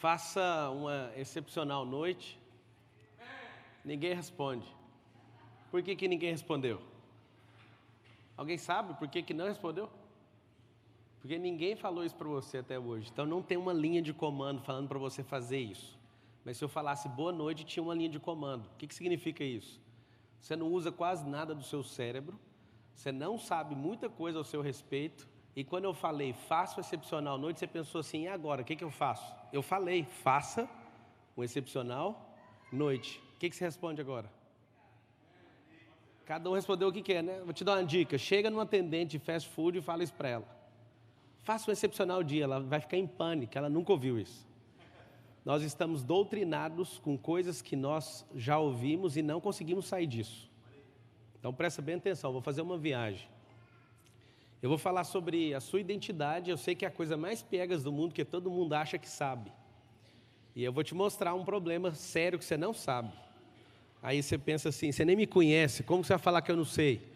Faça uma excepcional noite. Ninguém responde. Por que ninguém respondeu? Alguém sabe por que não respondeu? Porque ninguém falou isso para você até hoje. Então não tem uma linha de comando falando para você fazer isso. Mas se eu falasse boa noite, tinha uma linha de comando. O que significa isso? Você não usa quase nada do seu cérebro. Você não sabe muita coisa ao seu respeito. E quando eu falei, faça uma excepcional noite, você pensou assim, e agora, o que eu faço? Eu falei, faça uma excepcional noite. O que você responde agora? Cada um respondeu o que quer, né? Vou te dar uma dica. Chega numa atendente de fast food e fala isso para ela. Faça um excepcional dia, ela vai ficar em pânico, ela nunca ouviu isso. Nós estamos doutrinados com coisas que nós já ouvimos e não conseguimos sair disso. Então presta bem atenção, vou fazer uma viagem. Eu vou falar sobre a sua identidade, eu sei que é a coisa mais piegas do mundo, que todo mundo acha que sabe. E eu vou te mostrar um problema sério que você não sabe. Aí você pensa assim, você nem me conhece, como você vai falar que eu não sei?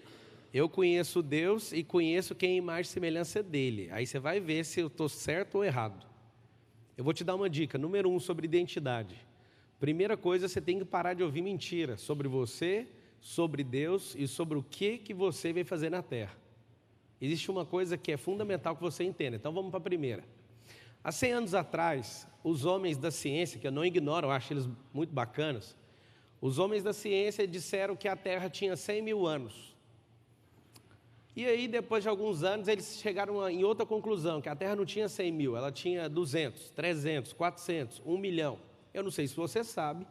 Eu conheço Deus e conheço quem é imagem e semelhança dele. Aí você vai ver se eu estou certo ou errado. Eu vou te dar uma dica, número 1, sobre identidade. Primeira coisa, você tem que parar de ouvir mentira sobre você, sobre Deus e sobre o que você veio fazer na terra. Existe uma coisa que é fundamental que você entenda. Então vamos para a primeira. Há 100 anos atrás, os homens da ciência, que eu não ignoro, eu acho eles muito bacanas, os homens da ciência disseram que a Terra tinha 100 mil anos. E aí, depois de alguns anos, eles chegaram em outra conclusão, que a Terra não tinha 100 mil, ela tinha 200, 300, 400, 1 milhão. Eu não sei se você sabe,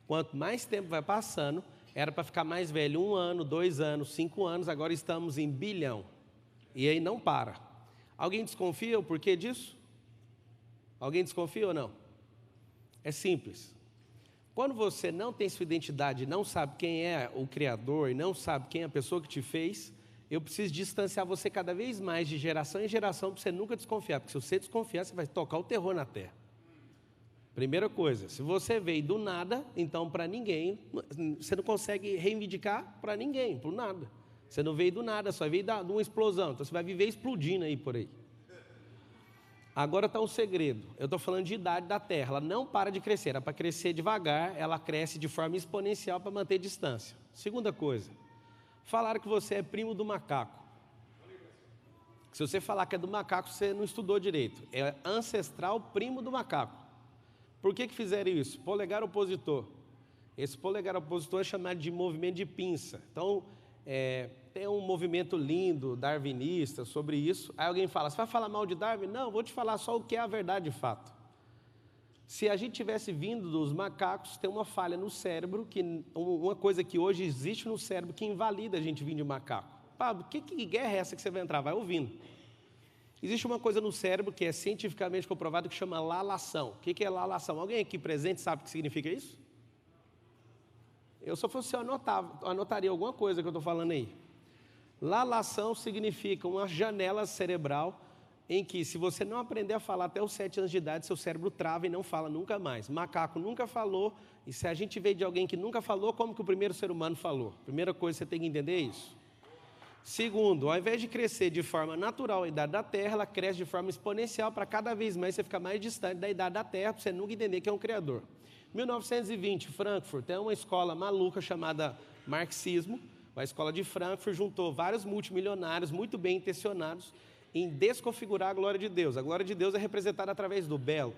quanto mais tempo vai passando, era para ficar mais velho 1 ano, 2 anos, 5 anos, agora estamos em bilhão. E aí não para. Alguém desconfia o porquê disso? Alguém desconfia ou não? É simples. Quando você não tem sua identidade, não sabe quem é o Criador e não sabe quem é a pessoa que te fez, eu preciso distanciar você cada vez mais de geração em geração para você nunca desconfiar. Porque se você desconfiar, você vai tocar o terror na terra. Primeira coisa, se você veio do nada, então para ninguém, você não consegue reivindicar para ninguém, por nada. Você não veio do nada, só veio de uma explosão. Então você vai viver explodindo aí por aí. Agora está um segredo. Eu estou falando de idade da Terra. Ela não para de crescer. Era para crescer devagar, ela cresce de forma exponencial para manter distância. Segunda coisa. Falaram que você é primo do macaco. Se você falar que é do macaco, você não estudou direito. É ancestral primo do macaco. Por que fizeram isso? Polegar opositor. Esse polegar opositor é chamado de movimento de pinça. Então, tem um movimento lindo, darwinista, sobre isso. Aí alguém fala, você vai falar mal de Darwin? Não, vou te falar só o que é a verdade de fato. Se a gente tivesse vindo dos macacos, tem uma falha no cérebro, uma coisa que hoje existe no cérebro que invalida a gente vir de macaco. Pablo, que guerra é essa que você vai entrar? Vai ouvindo. Existe uma coisa no cérebro que é cientificamente comprovado que chama lalação. O que é lalação? Alguém aqui presente sabe o que significa isso? Eu, se eu fosse, anotaria alguma coisa que eu estou falando aí. Lalação significa uma janela cerebral em que, se você não aprender a falar até os 7 anos de idade, seu cérebro trava e não fala nunca mais. Macaco nunca falou, e se a gente veio de alguém que nunca falou, como que o primeiro ser humano falou? Primeira coisa, você tem que entender isso. Segundo, ao invés de crescer de forma natural a idade da Terra, ela cresce de forma exponencial para cada vez mais você ficar mais distante da idade da Terra, para você nunca entender que é um Criador. 1920, Frankfurt, tem uma escola maluca chamada marxismo. A escola de Frankfurt juntou vários multimilionários muito bem intencionados em desconfigurar a glória de Deus. A glória de Deus é representada através do belo.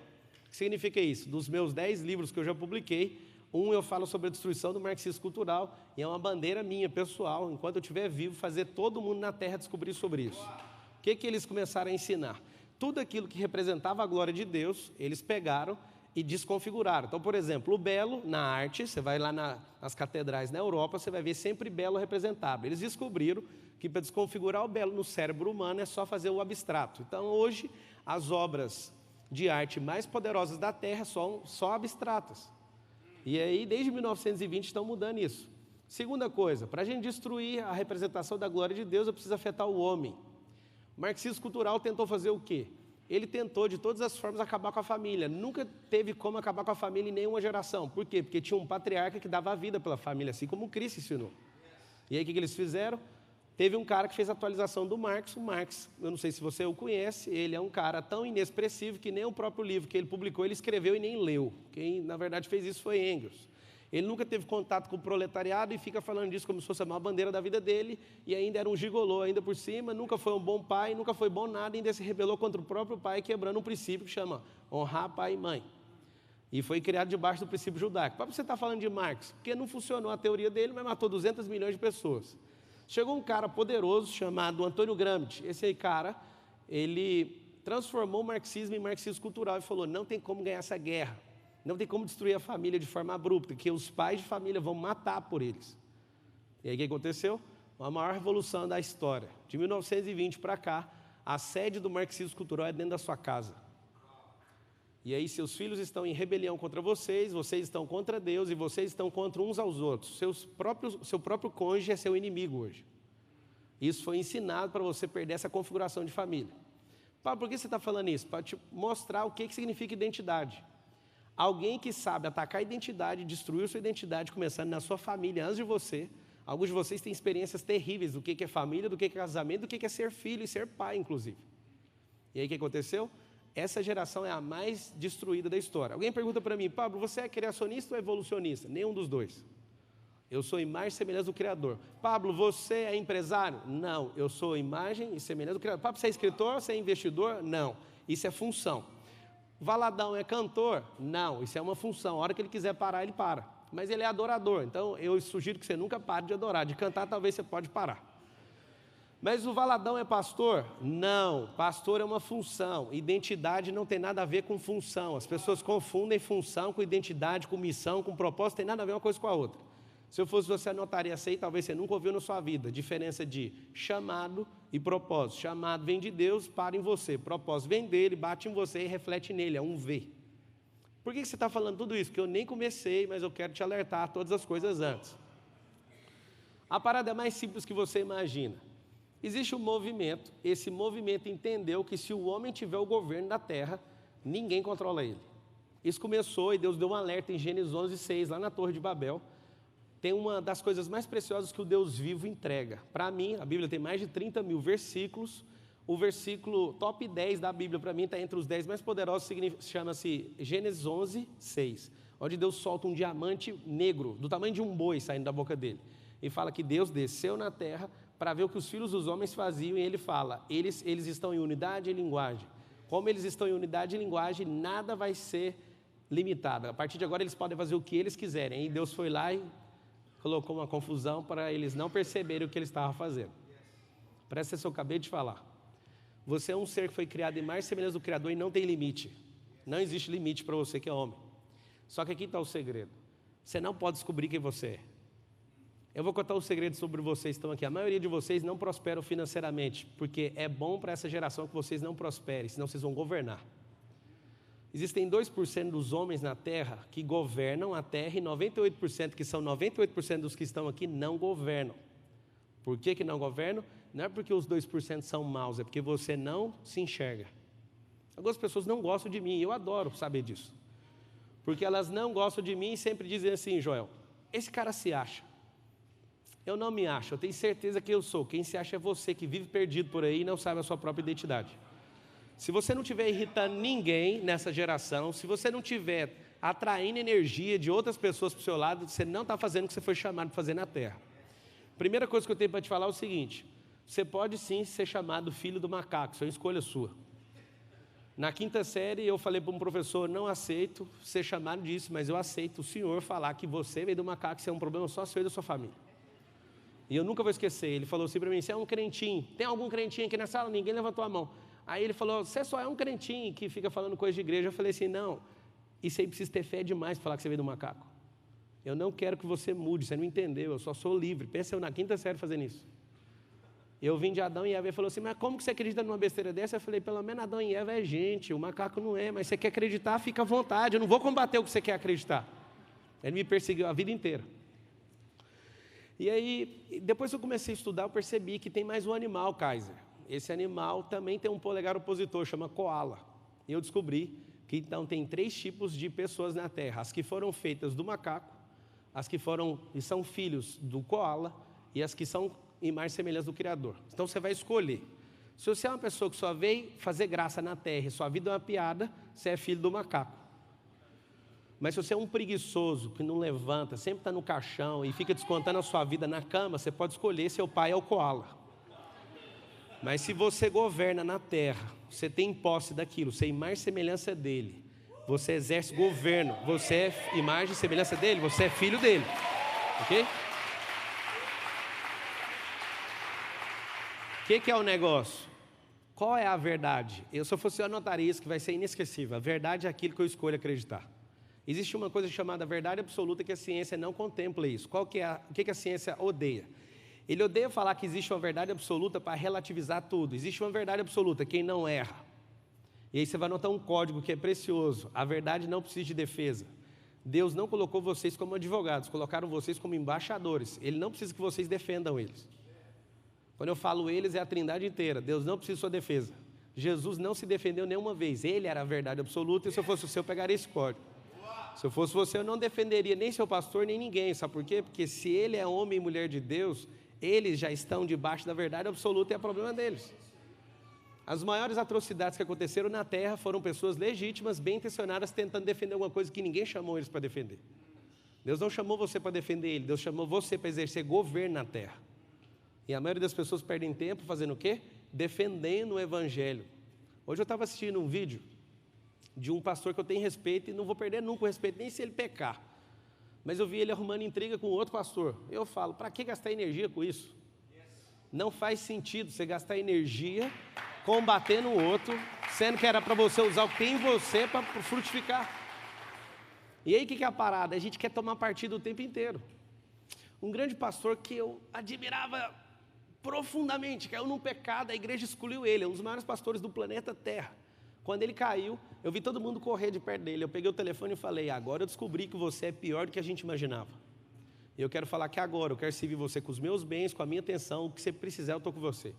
O que significa isso? Dos meus 10 livros que eu já publiquei, eu falo sobre a destruição do marxismo cultural, e é uma bandeira minha, pessoal, enquanto eu estiver vivo, fazer todo mundo na Terra descobrir sobre isso. O que eles começaram a ensinar? Tudo aquilo que representava a glória de Deus, eles pegaram e desconfiguraram. Então, por exemplo, o belo na arte, você vai lá nas catedrais na Europa, você vai ver sempre belo representado. Eles descobriram que para desconfigurar o belo no cérebro humano é só fazer o abstrato. Então, hoje, as obras de arte mais poderosas da Terra são só abstratas. E aí, desde 1920, estão mudando isso. Segunda coisa, para a gente destruir a representação da glória de Deus, eu preciso afetar o homem. O marxismo cultural tentou fazer o quê? Ele tentou, de todas as formas, acabar com a família. Nunca teve como acabar com a família em nenhuma geração. Por quê? Porque tinha um patriarca que dava a vida pela família, assim como o Cristo ensinou. E aí, o que eles fizeram? Teve um cara que fez a atualização do Marx. O Marx, eu não sei se você o conhece, ele é um cara tão inexpressivo que nem o próprio livro que ele publicou, ele escreveu e nem leu. Quem, na verdade, fez isso foi Engels. Ele nunca teve contato com o proletariado e fica falando disso como se fosse a maior bandeira da vida dele, e ainda era um gigolô ainda por cima, nunca foi um bom pai, nunca foi bom nada, e ainda se rebelou contra o próprio pai, quebrando um princípio que chama honrar pai e mãe. E foi criado debaixo do princípio judaico. Para você estar falando de Marx, porque não funcionou a teoria dele, mas matou 200 milhões de pessoas. Chegou um cara poderoso chamado Antônio Gramsci. Esse aí, cara, ele transformou o marxismo em marxismo cultural e falou, não tem como ganhar essa guerra, não tem como destruir a família de forma abrupta, que os pais de família vão matar por eles. E aí o que aconteceu? A maior revolução da história. De 1920 para cá, a sede do marxismo cultural é dentro da sua casa. E aí seus filhos estão em rebelião contra vocês, vocês estão contra Deus e vocês estão contra uns aos outros. Seu próprio cônjuge é seu inimigo hoje. Isso foi ensinado para você perder essa configuração de família. Paulo, por que você está falando isso? Para te mostrar o que significa identidade. Alguém que sabe atacar a identidade, destruir sua identidade, começando na sua família, antes de você. Alguns de vocês têm experiências terríveis do que é família, do que é casamento, do que é ser filho e ser pai, inclusive. E aí o que aconteceu? Essa geração é a mais destruída da história. Alguém pergunta para mim, Pablo, você é criacionista ou evolucionista? Nenhum dos dois. Eu sou imagem e semelhança do Criador. Pablo, você é empresário? Não, eu sou imagem e semelhança do Criador. Pablo, você é escritor? Você é investidor? Não, isso é função. Valadão é cantor? Não, isso é uma função. A hora que ele quiser parar, ele para. Mas ele é adorador, então eu sugiro que você nunca pare de adorar. De cantar, talvez você pode parar. Mas o Valadão é pastor? Não, pastor é uma função. Identidade não tem nada a ver com função. As pessoas confundem função com identidade, com missão, com propósito, tem nada a ver uma coisa com a outra. Se eu fosse você, anotaria essa aí, talvez você nunca ouviu na sua vida. Diferença de chamado e propósito. Chamado vem de Deus, para em você. Propósito vem dele, bate em você e reflete nele, é um V. Por que você está falando tudo isso? Porque eu nem comecei, mas eu quero te alertar a todas as coisas antes. A parada é mais simples que você imagina. Existe um movimento, esse movimento entendeu que se o homem tiver o governo da terra, ninguém controla ele. Isso começou e Deus deu um alerta em Gênesis 11:6, lá na Torre de Babel. Tem uma das coisas mais preciosas que o Deus vivo entrega. Para mim, a Bíblia tem mais de 30 mil versículos. O versículo top 10 da Bíblia, para mim, está entre os 10 mais poderosos, chama-se Gênesis 11:6, onde Deus solta um diamante negro, do tamanho de um boi, saindo da boca dele. E fala que Deus desceu na terra para ver o que os filhos dos homens faziam, e ele fala, eles estão em unidade e linguagem. Como eles estão em unidade e linguagem, nada vai ser limitado. A partir de agora, eles podem fazer o que eles quiserem. E Deus foi lá e colocou uma confusão para eles não perceberem o que eles estavam fazendo. Presta atenção, eu acabei de falar. Você é um ser que foi criado em mais semelhança do Criador e não tem limite. Não existe limite para você que é homem. Só que aqui está o segredo. Você não pode descobrir quem você é. Eu vou contar um segredo sobre vocês que estão aqui. A maioria de vocês não prosperam financeiramente, porque é bom para essa geração que vocês não prosperem, senão vocês vão governar. Existem 2% dos homens na Terra que governam a Terra e 98%, que são 98% dos que estão aqui, não governam. Por que não governam? Não é porque os 2% são maus, é porque você não se enxerga. Algumas pessoas não gostam de mim, eu adoro saber disso. Porque elas não gostam de mim e sempre dizem assim, Joel, esse cara se acha. Eu não me acho, eu tenho certeza que eu sou. Quem se acha é você, que vive perdido por aí e não sabe a sua própria identidade. Se você não estiver irritando ninguém nessa geração, se você não estiver atraindo energia de outras pessoas para o seu lado, você não está fazendo o que você foi chamado para fazer na Terra. Primeira coisa que eu tenho para te falar é o seguinte, você pode sim ser chamado filho do macaco, isso é uma escolha sua. Na 5ª série eu falei para um professor, não aceito ser chamado disso, mas eu aceito o senhor falar que você veio do macaco, isso é um problema só seu e da sua família. E eu nunca vou esquecer, ele falou assim para mim, você é um crentinho, tem algum crentinho aqui na sala? Ninguém levantou a mão. Aí ele falou, você só é um crentinho que fica falando coisa de igreja. Eu falei assim, não, isso aí precisa ter fé demais para falar que você veio do macaco. Eu não quero que você mude, você não entendeu, eu só sou livre. Pensa eu na 5ª série fazendo isso. Eu vim de Adão e Eva e falou assim, mas como que você acredita numa besteira dessa? Eu falei, pelo menos Adão e Eva é gente, o macaco não é, mas você quer acreditar, fica à vontade, eu não vou combater o que você quer acreditar. Ele me perseguiu a vida inteira. E aí, depois que eu comecei a estudar, eu percebi que tem mais um animal, Kaiser. Esse animal também tem um polegar opositor, chama koala. E eu descobri que então tem 3 tipos de pessoas na Terra. As que foram feitas do macaco, as que são filhos do koala e as que são imagem e semelhança do Criador. Então você vai escolher. Se você é uma pessoa que só veio fazer graça na terra e sua vida é uma piada, você é filho do macaco. Mas se você é um preguiçoso, que não levanta, sempre está no caixão e fica descontando a sua vida na cama, você pode escolher, seu pai é o koala. Mas se você governa na terra, você tem posse daquilo, você é imagem e semelhança dele, você exerce governo, você é imagem e semelhança dele, você é filho dele. Ok? O que é o negócio? Qual é a verdade? Se eu fosse, eu anotaria isso, que vai ser inesquecível. A verdade é aquilo que eu escolho acreditar. Existe uma coisa chamada verdade absoluta que a ciência não contempla isso. O que a ciência odeia? Ele odeia falar que existe uma verdade absoluta para relativizar tudo. Existe uma verdade absoluta, quem não erra. E aí você vai notar um código que é precioso. A verdade não precisa de defesa. Deus não colocou vocês como advogados, colocaram vocês como embaixadores. Ele não precisa que vocês defendam eles. Quando eu falo eles, é a trindade inteira. Deus não precisa de sua defesa. Jesus não se defendeu nenhuma vez. Ele era a verdade absoluta e se eu fosse o seu, eu pegaria esse código. Se eu fosse você, eu não defenderia nem seu pastor, nem ninguém. Sabe por quê? Porque se ele é homem e mulher de Deus, eles já estão debaixo da verdade absoluta e é problema deles. As maiores atrocidades que aconteceram na terra foram pessoas legítimas, bem intencionadas, tentando defender alguma coisa que ninguém chamou eles para defender. Deus não chamou você para defender ele, Deus chamou você para exercer governo na terra. E a maioria das pessoas perdem tempo fazendo o quê? Defendendo o evangelho. Hoje eu estava assistindo um vídeo de um pastor que eu tenho respeito e não vou perder nunca o respeito, nem se ele pecar. Mas eu vi ele arrumando intriga com outro pastor. Eu falo, para que gastar energia com isso? Não faz sentido você gastar energia combatendo o outro, sendo que era para você usar o que tem em você para frutificar. E aí o que é a parada? A gente quer tomar partido o tempo inteiro. Um grande pastor que eu admirava profundamente, caiu num pecado, a igreja excluiu ele, é um dos maiores pastores do planeta Terra. Quando ele caiu, eu vi todo mundo correr de perto dele, eu peguei o telefone e falei, agora eu descobri que você é pior do que a gente imaginava. E eu quero falar que agora, eu quero servir você com os meus bens, com a minha atenção, o que você precisar eu estou com você.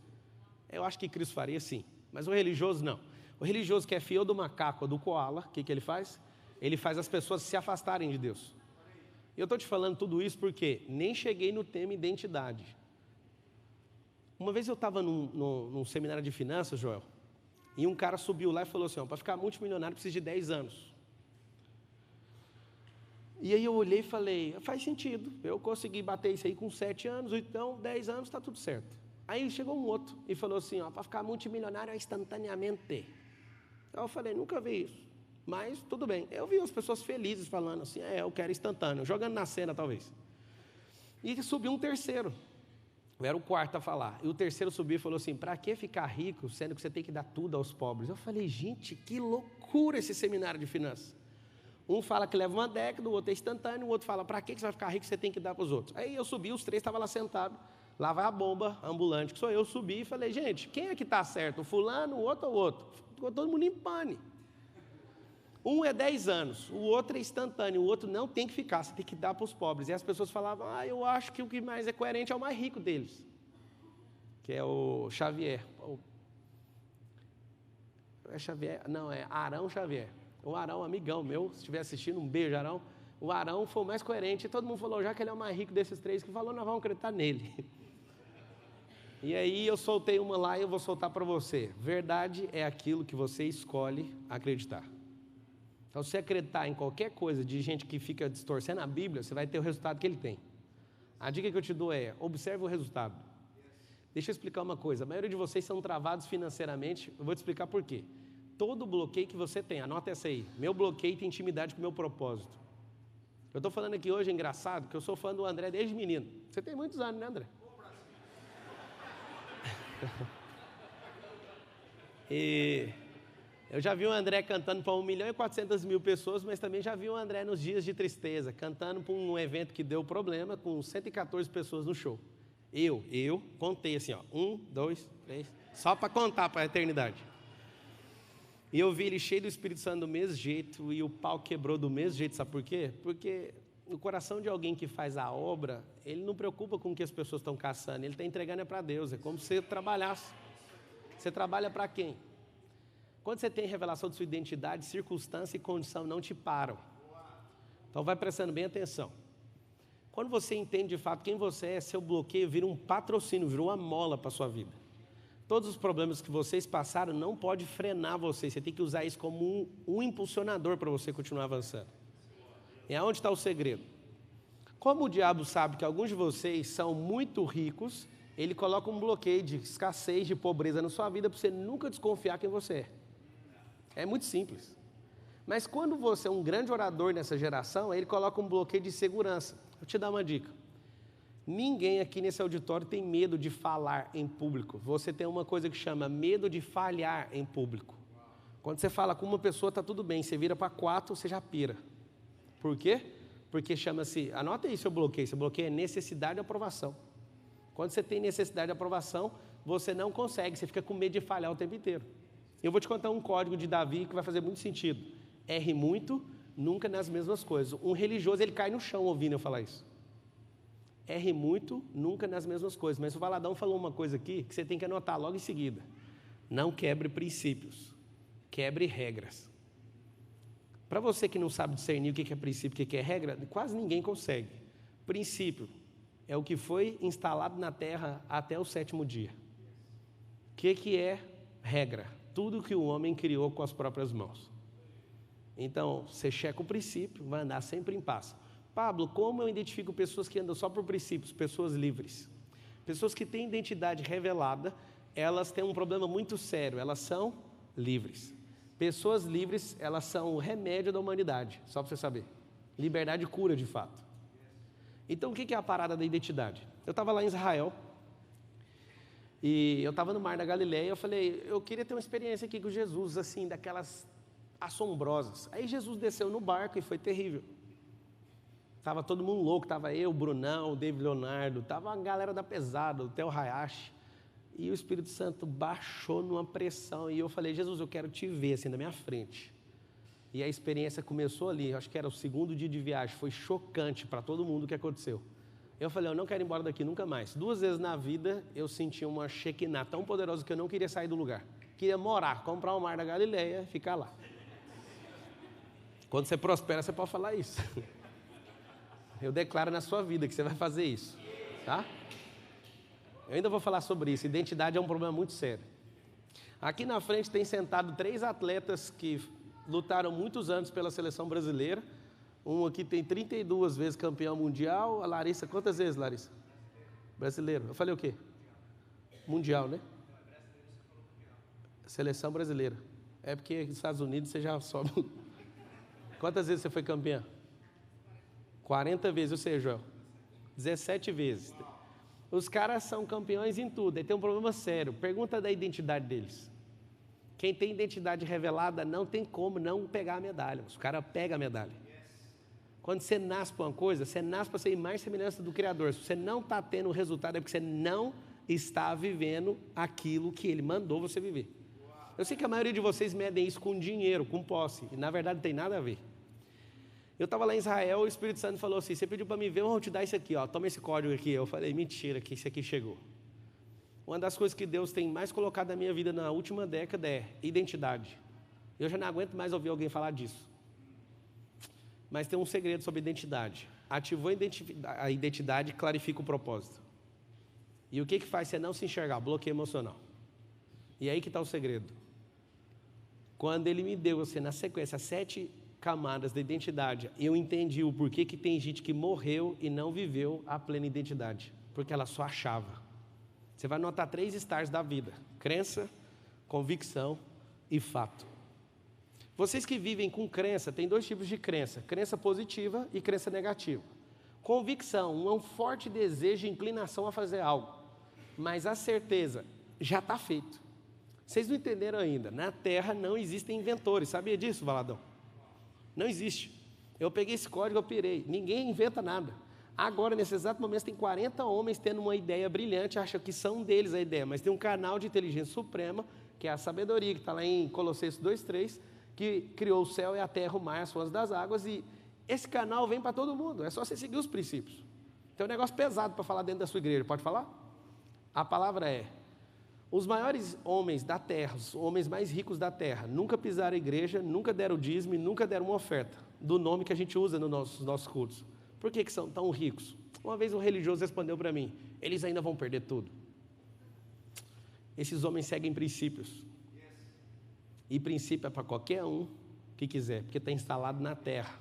Eu acho que Cristo faria sim, mas o religioso não. O religioso que é fiel do macaco ou do koala, o que ele faz? Ele faz as pessoas se afastarem de Deus. Eu estou te falando tudo isso porque nem cheguei no tema identidade. Uma vez eu estava num seminário de finanças, Joel, e um cara subiu lá e falou assim, para ficar multimilionário precisa de 10 anos. E aí eu olhei e falei, faz sentido, eu consegui bater isso aí com 7 anos, então 10 anos está tudo certo. Aí chegou um outro e falou assim, para ficar multimilionário é instantaneamente. Então eu falei, nunca vi isso, mas tudo bem. Eu vi as pessoas felizes falando assim, eu quero instantâneo, jogando na cena talvez. E subiu um terceiro. Eu era o quarto a falar. E o terceiro subiu e falou assim, para que ficar rico, sendo que você tem que dar tudo aos pobres? Eu falei, gente, que loucura esse seminário de finanças. Um fala que leva uma década, o outro é instantâneo, o outro fala, para que você vai ficar rico, você tem que dar para os outros? Aí eu subi, os três estavam lá sentados, lá vai a bomba ambulante, que sou eu, subi e falei, gente, quem é que está certo, o fulano, o outro ou o outro? Ficou todo mundo em pane. Um é 10 anos, o outro é instantâneo, o outro não tem que ficar, você tem que dar para os pobres. E as pessoas falavam, eu acho que o que mais é coerente é o mais rico deles, que é o Xavier. É Xavier? Não, é Arão Xavier. O Arão, amigão meu, se estiver assistindo, um beijo, Arão. O Arão foi o mais coerente, e todo mundo falou, já que ele é o mais rico desses três, que falou, nós vamos acreditar nele. E aí eu soltei uma lá e eu vou soltar para você. Verdade é aquilo que você escolhe acreditar. Então, se você acreditar em qualquer coisa de gente que fica distorcendo a Bíblia, você vai ter o resultado que ele tem. A dica que eu te dou é, observe o resultado. Deixa eu explicar uma coisa, a maioria de vocês são travados financeiramente, eu vou te explicar por quê. Todo bloqueio que você tem, anota essa aí, meu bloqueio tem intimidade com o meu propósito. Eu estou falando aqui hoje, é engraçado, que eu sou fã do André desde menino. Você tem muitos anos, né, André? E eu já vi o André cantando para 1.400.000 pessoas, mas também já vi o André nos dias de tristeza, cantando para um evento que deu problema, com 114 pessoas no show. Eu contei assim, 1, 2, 3, só para contar para a eternidade. E eu vi ele cheio do Espírito Santo do mesmo jeito, e o pau quebrou do mesmo jeito, sabe por quê? Porque no coração de alguém que faz a obra, ele não preocupa com o que as pessoas estão caçando, ele está entregando para Deus, é como se você trabalhasse. Você trabalha para quem? Quando você tem revelação de sua identidade, circunstância e condição não te param. Então vai prestando bem atenção. Quando você entende de fato quem você é, seu bloqueio vira um patrocínio, virou uma mola para a sua vida. Todos os problemas que vocês passaram não pode frenar você, você tem que usar isso como um impulsionador para você continuar avançando. E aonde está o segredo? Como o diabo sabe que alguns de vocês são muito ricos, ele coloca um bloqueio de escassez, de pobreza na sua vida para você nunca desconfiar quem você é. É muito simples. Mas quando você é um grande orador nessa geração, ele coloca um bloqueio de segurança. Vou te dar uma dica. Ninguém aqui nesse auditório tem medo de falar em público. Você tem uma coisa que chama medo de falhar em público. Quando você fala com uma pessoa, está tudo bem. Você vira para 4, você já pira. Por quê? Porque chama-se, anota aí seu bloqueio. Seu bloqueio é necessidade de aprovação. Quando você tem necessidade de aprovação, você não consegue, você fica com medo de falhar o tempo inteiro. Eu vou te contar um código de Davi que vai fazer muito sentido. Erre muito, nunca nas mesmas coisas. Um religioso, ele cai no chão ouvindo eu falar isso. Erre muito, nunca nas mesmas coisas. Mas o Valadão falou uma coisa aqui que você tem que anotar logo em seguida. Não quebre princípios, quebre regras. Para você que não sabe discernir o que é princípio e o que é regra, quase ninguém consegue. Princípio é o que foi instalado na terra até o 7º dia. O que é regra? Tudo que o homem criou com as próprias mãos. Então, você checa o princípio, vai andar sempre em paz. Pablo, como eu identifico pessoas que andam só por princípios? Pessoas livres. Pessoas que têm identidade revelada, elas têm um problema muito sério, elas são livres. Pessoas livres, elas são o remédio da humanidade, só para você saber. Liberdade cura, de fato. Então, o que é a parada da identidade? Eu estava lá em Israel, e eu estava no Mar da Galileia, eu falei, eu queria ter uma experiência aqui com Jesus, assim, daquelas assombrosas. Aí Jesus desceu no barco e foi terrível. Estava todo mundo louco, estava eu, o Brunão, o David Leonardo, estava a galera da pesada, o Theo Hayashi. E o Espírito Santo baixou numa pressão, e eu falei, Jesus, eu quero te ver assim na minha frente. E a experiência começou ali, acho que era o 2º dia de viagem, foi chocante para todo mundo o que aconteceu. Eu falei, eu não quero ir embora daqui nunca mais. 2 vezes na vida eu senti uma Shekinah tão poderosa que eu não queria sair do lugar. Queria morar, comprar o Mar da Galileia e ficar lá. Quando você prospera, você pode falar isso. Eu declaro na sua vida que você vai fazer isso, tá? Eu ainda vou falar sobre isso. Identidade é um problema muito sério. Aqui na frente tem sentado 3 atletas que lutaram muitos anos pela seleção brasileira. Um aqui tem 32 vezes campeão mundial. A Larissa, quantas vezes, Larissa? Brasileiro. Eu falei o quê? Mundial, né? Seleção brasileira. É porque nos Estados Unidos você já sobe. Quantas vezes você foi campeão? 40 vezes, ou seja, Joel, 17 vezes. Os caras são campeões em tudo, aí tem um problema sério. Pergunta da identidade deles. Quem tem identidade revelada não tem como não pegar a medalha. Os caras pegam a medalha. Quando você nasce para uma coisa, você nasce para ser mais semelhança do Criador. Se você não está tendo o resultado, é porque você não está vivendo aquilo que Ele mandou você viver. Eu sei que a maioria de vocês medem isso com dinheiro, com posse, e na verdade não tem nada a ver. Eu estava lá em Israel, o Espírito Santo falou assim, você pediu para me ver, eu vou te dar isso aqui, ó, toma esse código aqui. Eu falei, mentira, que isso aqui chegou. Uma das coisas que Deus tem mais colocado na minha vida na última década é identidade. Eu já não aguento mais ouvir alguém falar disso. Mas tem um segredo sobre identidade. Ativou a identidade, clarifica o propósito. E o que faz você não se enxergar? Bloqueio emocional. E aí que está o segredo. Quando Ele me deu, assim, na sequência, 7 camadas da identidade, eu entendi o porquê que tem gente que morreu e não viveu a plena identidade, porque ela só achava. Você vai notar 3 estágios da vida: crença, convicção e fato. Vocês que vivem com crença, tem 2 tipos de crença: crença positiva e crença negativa. Convicção é um forte desejo e inclinação a fazer algo, mas a certeza já está feito. Vocês não entenderam ainda, na Terra não existem inventores, sabia disso, Valadão? Não existe. Eu peguei esse código, eu pirei. Ninguém inventa nada. Agora, nesse exato momento, tem 40 homens tendo uma ideia brilhante, acham que são deles a ideia, mas tem um canal de inteligência suprema, que é a sabedoria, que está lá em Colossenses 2:3, que criou o céu e a terra, o mar, as fontes das águas, e esse canal vem para todo mundo, é só você seguir os princípios. Tem um negócio pesado para falar dentro da sua igreja, pode falar? A palavra é: os maiores homens da terra, os homens mais ricos da terra, nunca pisaram a igreja, nunca deram dízimo, nunca deram uma oferta, do nome que a gente usa nos nossos cultos. Por que são tão ricos? Uma vez um religioso respondeu para mim, eles ainda vão perder tudo. Esses homens seguem princípios. E princípio é para qualquer um que quiser, porque está instalado na terra.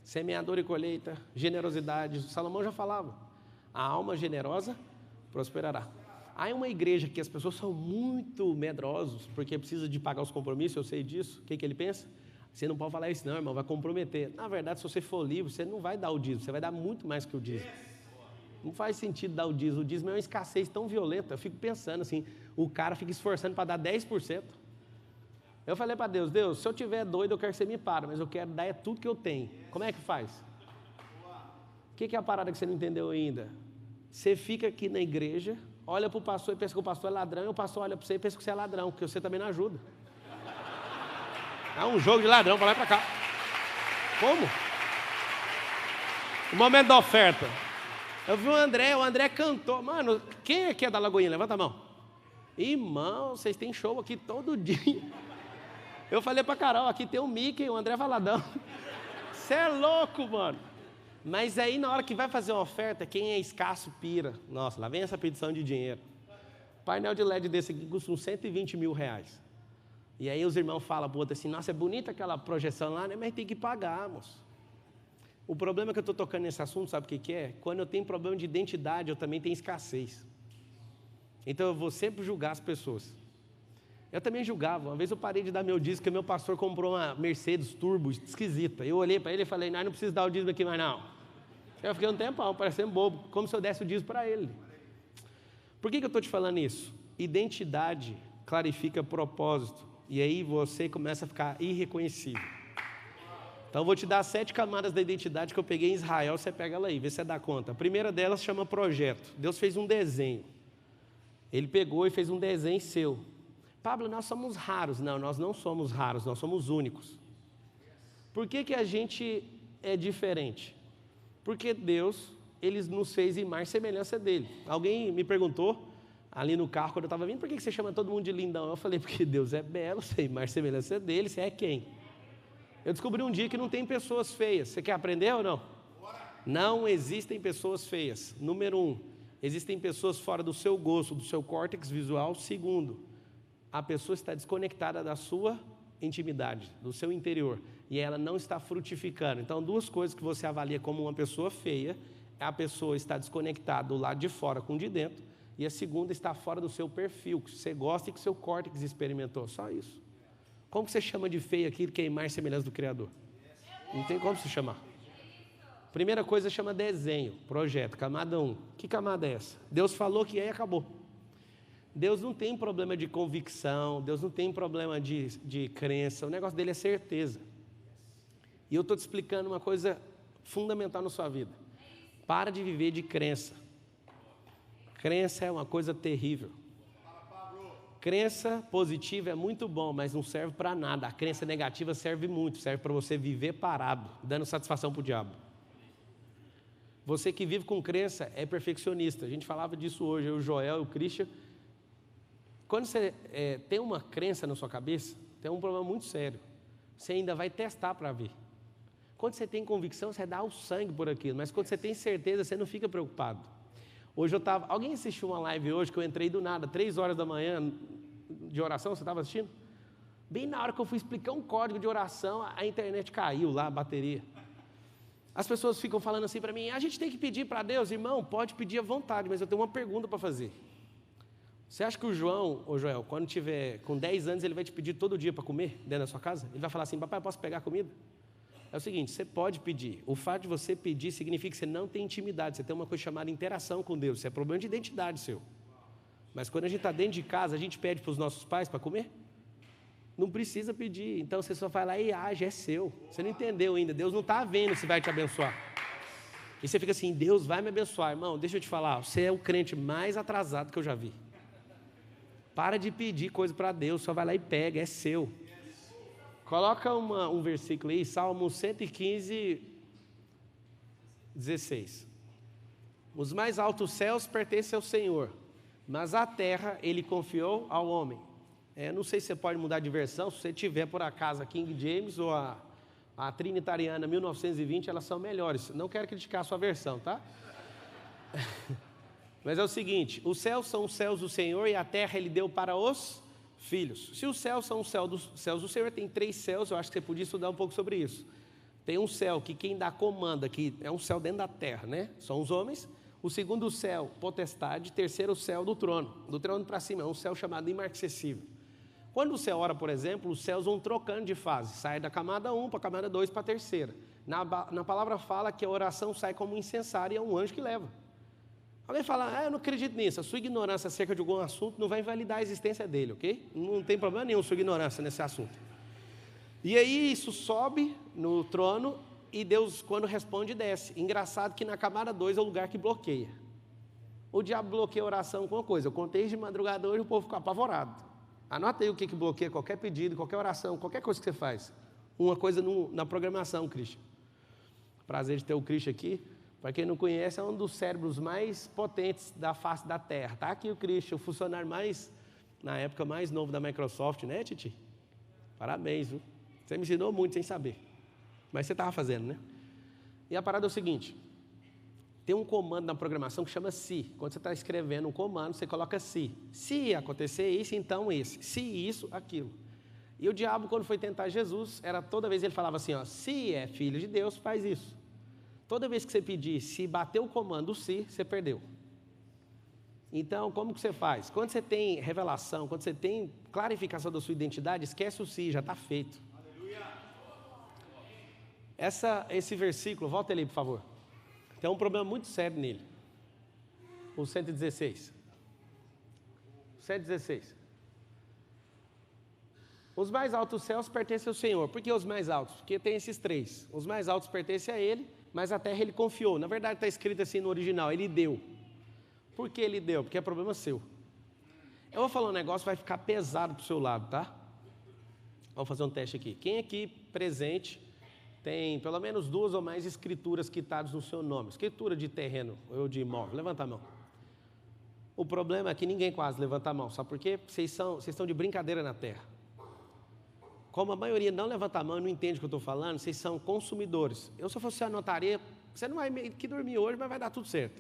Semeador e colheita, generosidade. Salomão já falava, a alma generosa prosperará. Há uma igreja que as pessoas são muito medrosos, porque precisa de pagar os compromissos, eu sei disso. O que ele pensa? Você não pode falar isso não, irmão, vai comprometer. Na verdade, se você for livre, você não vai dar o dízimo, você vai dar muito mais que o dízimo. Não faz sentido dar o dízimo é uma escassez tão violenta. Eu fico pensando assim, o cara fica esforçando para dar 10%. Eu falei para Deus, Deus, se eu tiver doido, eu quero que você me pare, mas eu quero dar tudo que eu tenho. Como é que faz? O que é a parada que você não entendeu ainda? Você fica aqui na igreja, olha para o pastor e pensa que o pastor é ladrão, e o pastor olha para você e pensa que você é ladrão, porque você também não ajuda. É um jogo de ladrão para lá e para cá. Como? O momento da oferta. Eu vi o André cantou. Mano, quem aqui é da Lagoinha? Levanta a mão. Irmão, vocês têm show aqui todo dia. Eu falei pra Carol, aqui tem o Mickey e o André Valadão. Você é louco, mano. Mas aí na hora que vai fazer uma oferta, quem é escasso pira. Nossa, lá vem essa petição de dinheiro. Painel de LED desse aqui custa uns 120 mil reais. E aí os irmãos falam pro outro assim, nossa, é bonita aquela projeção lá, né? Mas tem que pagar, moço. O problema que eu estou tocando nesse assunto, sabe o que é? Quando eu tenho problema de identidade, eu também tenho escassez. Então eu vou sempre julgar as pessoas. Eu também julgava. Uma vez eu parei de dar meu dízimo, porque meu pastor comprou uma Mercedes Turbo esquisita. Eu olhei para ele e falei, não precisa dar o dízimo aqui mais não. Eu fiquei um tempão, parecendo bobo, como se eu desse o dízimo para ele. Por que eu estou te falando isso? Identidade clarifica propósito. E aí você começa a ficar irreconhecível. Então eu vou te dar 7 camadas da identidade que eu peguei em Israel, você pega ela aí, vê se você dá conta. A primeira delas chama projeto. Deus fez um desenho. Ele pegou e fez um desenho seu. Pablo, nós somos raros. Não, nós não somos raros, nós somos únicos. Por que a gente é diferente? Porque Deus, Ele nos fez imagem e semelhança dEle. Alguém me perguntou, ali no carro, quando eu estava vindo, por que você chama todo mundo de lindão? Eu falei, porque Deus é belo, você é imagem e semelhança dEle, você é quem? Eu descobri um dia que não tem pessoas feias. Você quer aprender ou não? Não existem pessoas feias. Número 1, existem pessoas fora do seu gosto, do seu córtex visual. Segundo, a pessoa está desconectada da sua intimidade, do seu interior, e ela não está frutificando. Então, 2 coisas que você avalia como uma pessoa feia, a pessoa está desconectada do lado de fora com o de dentro, e a segunda está fora do seu perfil, que você gosta e que o seu córtex experimentou, só isso. Como que você chama de feio aquilo que é imagem e semelhança do Criador? Não tem como se chamar. Primeira coisa chama desenho, projeto, camada 1. Que camada é essa? Deus falou que é e acabou. Deus não tem problema de convicção, Deus não tem problema de crença, o negócio dele é certeza. E eu estou te explicando uma coisa fundamental na sua vida. Para de viver de crença. Crença é uma coisa terrível. Crença positiva é muito bom, mas não serve para nada. A crença negativa serve muito, serve para você viver parado, dando satisfação para o diabo. Você que vive com crença é perfeccionista. A gente falava disso hoje, eu, o Joel e o Christian. Quando você tem uma crença na sua cabeça, tem um problema muito sério. Você ainda vai testar para ver. Quando você tem convicção, você dá o sangue por aquilo. Mas quando você tem certeza, você não fica preocupado. Hoje eu estava... Alguém assistiu uma live hoje que eu entrei do nada, 3 horas da manhã de oração, você estava assistindo? Bem na hora que eu fui explicar um código de oração, a internet caiu lá, a bateria. As pessoas ficam falando assim para mim, a gente tem que pedir para Deus. Irmão, pode pedir à vontade, mas eu tenho uma pergunta para fazer. Você acha que o João, ou Joel, quando tiver com 10 anos, ele vai te pedir todo dia para comer dentro da sua casa? Ele vai falar assim, papai, posso pegar comida? É o seguinte, você pode pedir. O fato de você pedir significa que você não tem intimidade, você tem uma coisa chamada interação com Deus. Isso é problema de identidade seu. Mas quando a gente está dentro de casa, a gente pede para os nossos pais para comer? Não precisa pedir. Então você só vai lá e age, é seu. Você não entendeu ainda, Deus não está vendo se vai te abençoar. E você fica assim, Deus vai me abençoar. Irmão, deixa eu te falar, você é o crente mais atrasado que eu já vi. Para de pedir coisa para Deus, só vai lá e pega, é seu. Coloca um versículo aí, Salmo 115, 16. Os mais altos céus pertencem ao Senhor, mas a terra Ele confiou ao homem. Não sei se você pode mudar de versão, se você tiver por acaso a King James ou a Trinitariana 1920, elas são melhores. Não quero criticar a sua versão, tá? Mas é o seguinte, os céus são os céus do Senhor e a terra Ele deu para os filhos. Se os céus são os céus do Senhor, tem 3 céus, eu acho que você podia estudar um pouco sobre isso. Tem um céu que quem dá comanda, que é um céu dentro da terra, né? São os homens. O segundo céu, potestade. Terceiro céu do trono para cima, é um céu chamado imarcessível. Quando você ora, por exemplo, os céus vão trocando de fase, sai da camada 1 para a camada 2 para a terceira. Na palavra fala que a oração sai como um incensário e é um anjo que leva. Alguém fala, eu não acredito nisso, a sua ignorância acerca de algum assunto não vai invalidar a existência dele, ok? Não tem problema nenhum sua ignorância nesse assunto. E aí isso sobe no trono e Deus, quando responde, desce. Engraçado que na camada 2 é o lugar que bloqueia. O diabo bloqueia a oração com uma coisa, eu contei de madrugada hoje e o povo ficou apavorado. Anota aí o que bloqueia qualquer pedido, qualquer oração, qualquer coisa que você faz. Uma coisa na programação, Cristian. Prazer de ter o Cristian aqui. Para quem não conhece, é um dos cérebros mais potentes da face da Terra. Está aqui o Christian, o funcionário na época, mais novo da Microsoft, né, Titi? Parabéns, viu? Você me ensinou muito sem saber. Mas você estava fazendo, né? E a parada é o seguinte. Tem um comando na programação que chama se. Quando você está escrevendo um comando, você coloca se. Se acontecer isso, então esse. Se isso, aquilo. E o diabo, quando foi tentar Jesus, era toda vez ele falava assim, se é filho de Deus, faz isso. Toda vez que você pedir, se bater o comando se, você perdeu. Então, como que você faz? Quando você tem revelação, quando você tem clarificação da sua identidade, esquece o se, já está feito. Aleluia. Esse versículo, volta ali, por favor. Tem um problema muito sério nele. O 116. 116. Os mais altos céus pertencem ao Senhor. Por que os mais altos? Porque tem esses 3. Os mais altos pertencem a Ele, mas a terra Ele confiou. Na verdade está escrito assim no original, Ele deu. Por que Ele deu? Porque é problema seu. Eu vou falar um negócio, vai ficar pesado para o seu lado, tá? Vamos fazer um teste aqui. Quem aqui presente tem pelo menos 2 ou mais escrituras quitadas no seu nome? Escritura de terreno ou de imóvel? Levanta a mão. O problema é que ninguém quase levanta a mão. Sabe por quê? Vocês estão de brincadeira na terra. Como a maioria não levanta a mão e não entende o que eu estou falando, vocês são consumidores. Se eu fosse anotaria, você não vai que dormir hoje, mas vai dar tudo certo.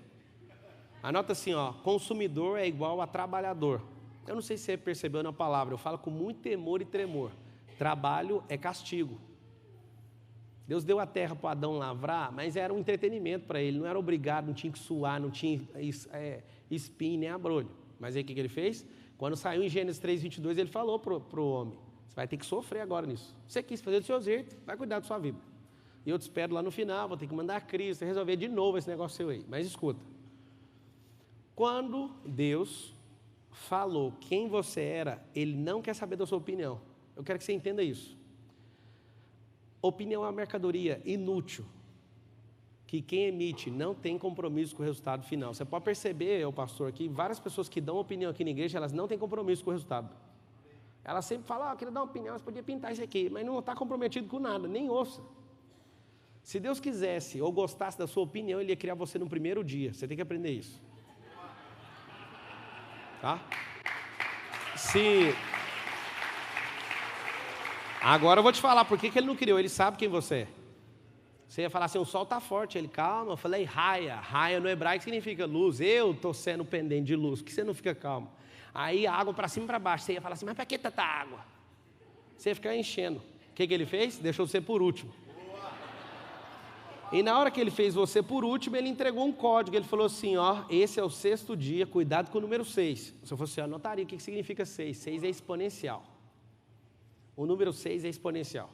Anota assim, consumidor é igual a trabalhador. Eu não sei se você percebeu na palavra, eu falo com muito temor e tremor. Trabalho é castigo. Deus deu a terra para Adão lavrar, mas era um entretenimento para ele, não era obrigado, não tinha que suar, não tinha espinho nem abrolho. Mas aí o que ele fez? Quando saiu em Gênesis 3:22, ele falou para o homem, você vai ter que sofrer agora nisso. Você quis fazer do seu jeito, vai cuidar da sua vida. E eu te espero lá no final, vou ter que mandar a Cristo, resolver de novo esse negócio seu aí. Mas escuta, quando Deus falou quem você era, Ele não quer saber da sua opinião. Eu quero que você entenda isso. Opinião é uma mercadoria inútil, que quem emite não tem compromisso com o resultado final. Você pode perceber, pastor, aqui, várias pessoas que dão opinião aqui na igreja, elas não têm compromisso com o resultado. Elas sempre falam, eu queria dar uma opinião, você podia pintar isso aqui, mas não está comprometido com nada, nem ouça. Se Deus quisesse ou gostasse da sua opinião, Ele ia criar você no primeiro dia. Você tem que aprender isso. Tá? Agora eu vou te falar por que Ele não criou, Ele sabe quem você é. Você ia falar assim, o sol está forte. Ele, calma, eu falei raia. Raia no hebraico significa luz. Eu estou sendo pendente de luz, por que você não fica calmo? Aí a água para cima e para baixo, você ia falar assim, mas para que tanta água? Você ia ficar enchendo. O que Ele fez? Deixou você por último. E na hora que Ele fez você por último, Ele entregou um código. Ele falou assim, esse é o 6º dia, cuidado com o número 6. Se eu fosse anotaria, o que significa 6? 6 é exponencial. O número 6 é exponencial.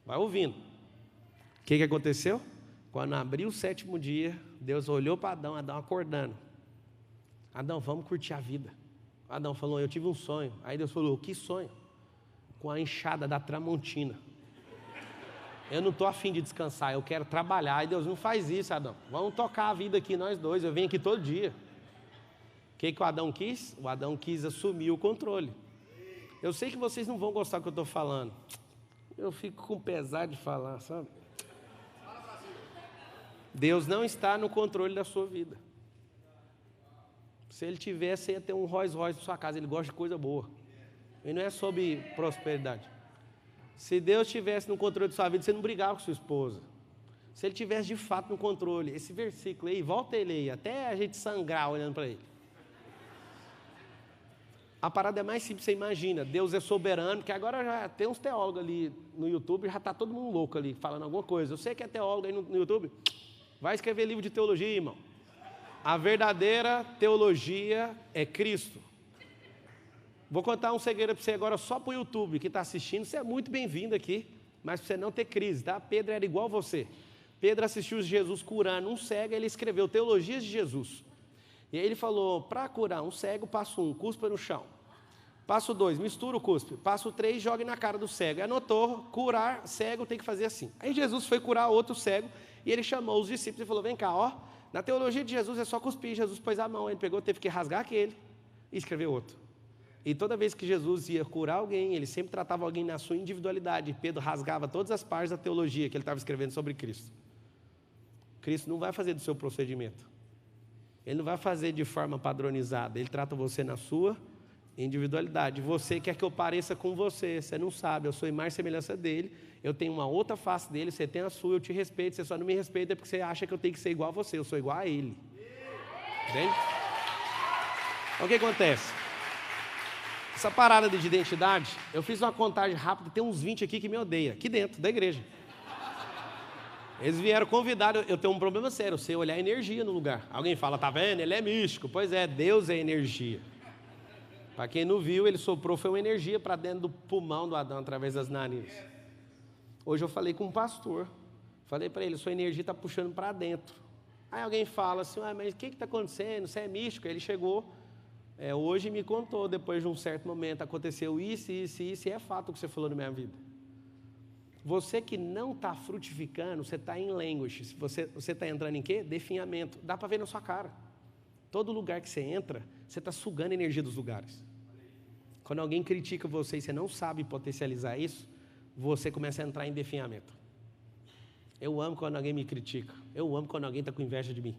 Vai ouvindo. O que aconteceu? Quando abriu o 7º dia, Deus olhou para Adão acordando. Adão, vamos curtir a vida. Adão falou, eu tive um sonho. Aí Deus falou, que sonho? Com a enxada da Tramontina. Eu não estou afim de descansar, eu quero trabalhar. Aí Deus, não faz isso, Adão. Vamos tocar a vida aqui, nós dois. Eu venho aqui todo dia. O que o Adão quis? O Adão quis assumir o controle. Eu sei que vocês não vão gostar do que eu estou falando. Eu fico com pesar de falar, sabe? Deus não está no controle da sua vida. Se Ele tivesse, você ia ter um Rolls Royce na sua casa. Ele gosta de coisa boa. E não é sobre prosperidade. Se Deus estivesse no controle da sua vida, você não brigava com sua esposa. Se ele tivesse de fato no controle, esse versículo aí, volta ele aí, até a gente sangrar olhando para ele. A parada é mais simples, você imagina, Deus é soberano, que agora já tem uns teólogos ali no YouTube, já está todo mundo louco ali, falando alguma coisa. Eu sei que é teólogo aí no YouTube, vai escrever livro de teologia, irmão. A verdadeira teologia é Cristo. Vou contar um segredo para você agora só para o YouTube, que está assistindo, você é muito bem-vindo aqui, mas para você não ter crise, tá? Pedro era igual você. Pedro assistiu Jesus curando um cego, ele escreveu Teologias de Jesus. E aí ele falou, para curar um cego, passo 1, cuspa no chão. Passo 2, mistura o cuspe. Passo 3, jogue na cara do cego. E anotou, curar cego tem que fazer assim. Aí Jesus foi curar outro cego, e ele chamou os discípulos e falou, vem cá, ó, na teologia de Jesus é só cuspir. Jesus pôs a mão, ele pegou, teve que rasgar aquele e escrever outro. E toda vez que Jesus ia curar alguém, ele sempre tratava alguém na sua individualidade. E Pedro rasgava todas as partes da teologia que ele estava escrevendo sobre Cristo. Cristo não vai fazer do seu procedimento. Ele não vai fazer de forma padronizada. Ele trata você na sua individualidade. Você quer que eu pareça com você. Você não sabe, eu sou imagem e semelhança dele. Eu tenho uma outra face dele, você tem a sua, eu te respeito. Você só não me respeita porque você acha que eu tenho que ser igual a você. Eu sou igual a ele. Entende? Então, o que acontece? Essa parada de identidade, eu fiz uma contagem rápida, tem uns 20 aqui que me odeiam, aqui dentro da igreja. Eles vieram convidar, eu tenho um problema sério, você olhar energia no lugar. Alguém fala, tá vendo? Ele é místico. Pois é, Deus é energia. Para quem não viu, ele soprou, foi uma energia para dentro do pulmão do Adão, através das narinas. Hoje eu falei com um pastor, falei para ele, sua energia está puxando para dentro. Aí alguém fala assim, mas o que está acontecendo? Você é místico? Aí ele chegou, hoje me contou, depois de um certo momento, aconteceu isso, e é fato o que você falou na minha vida. Você que não está frutificando, você está em language. Você está entrando em quê? Definhamento. Dá para ver na sua cara. Todo lugar que você entra, você está sugando a energia dos lugares. Quando alguém critica você e você não sabe potencializar isso, você começa a entrar em definhamento. Eu amo quando alguém me critica. Eu amo quando alguém está com inveja de mim.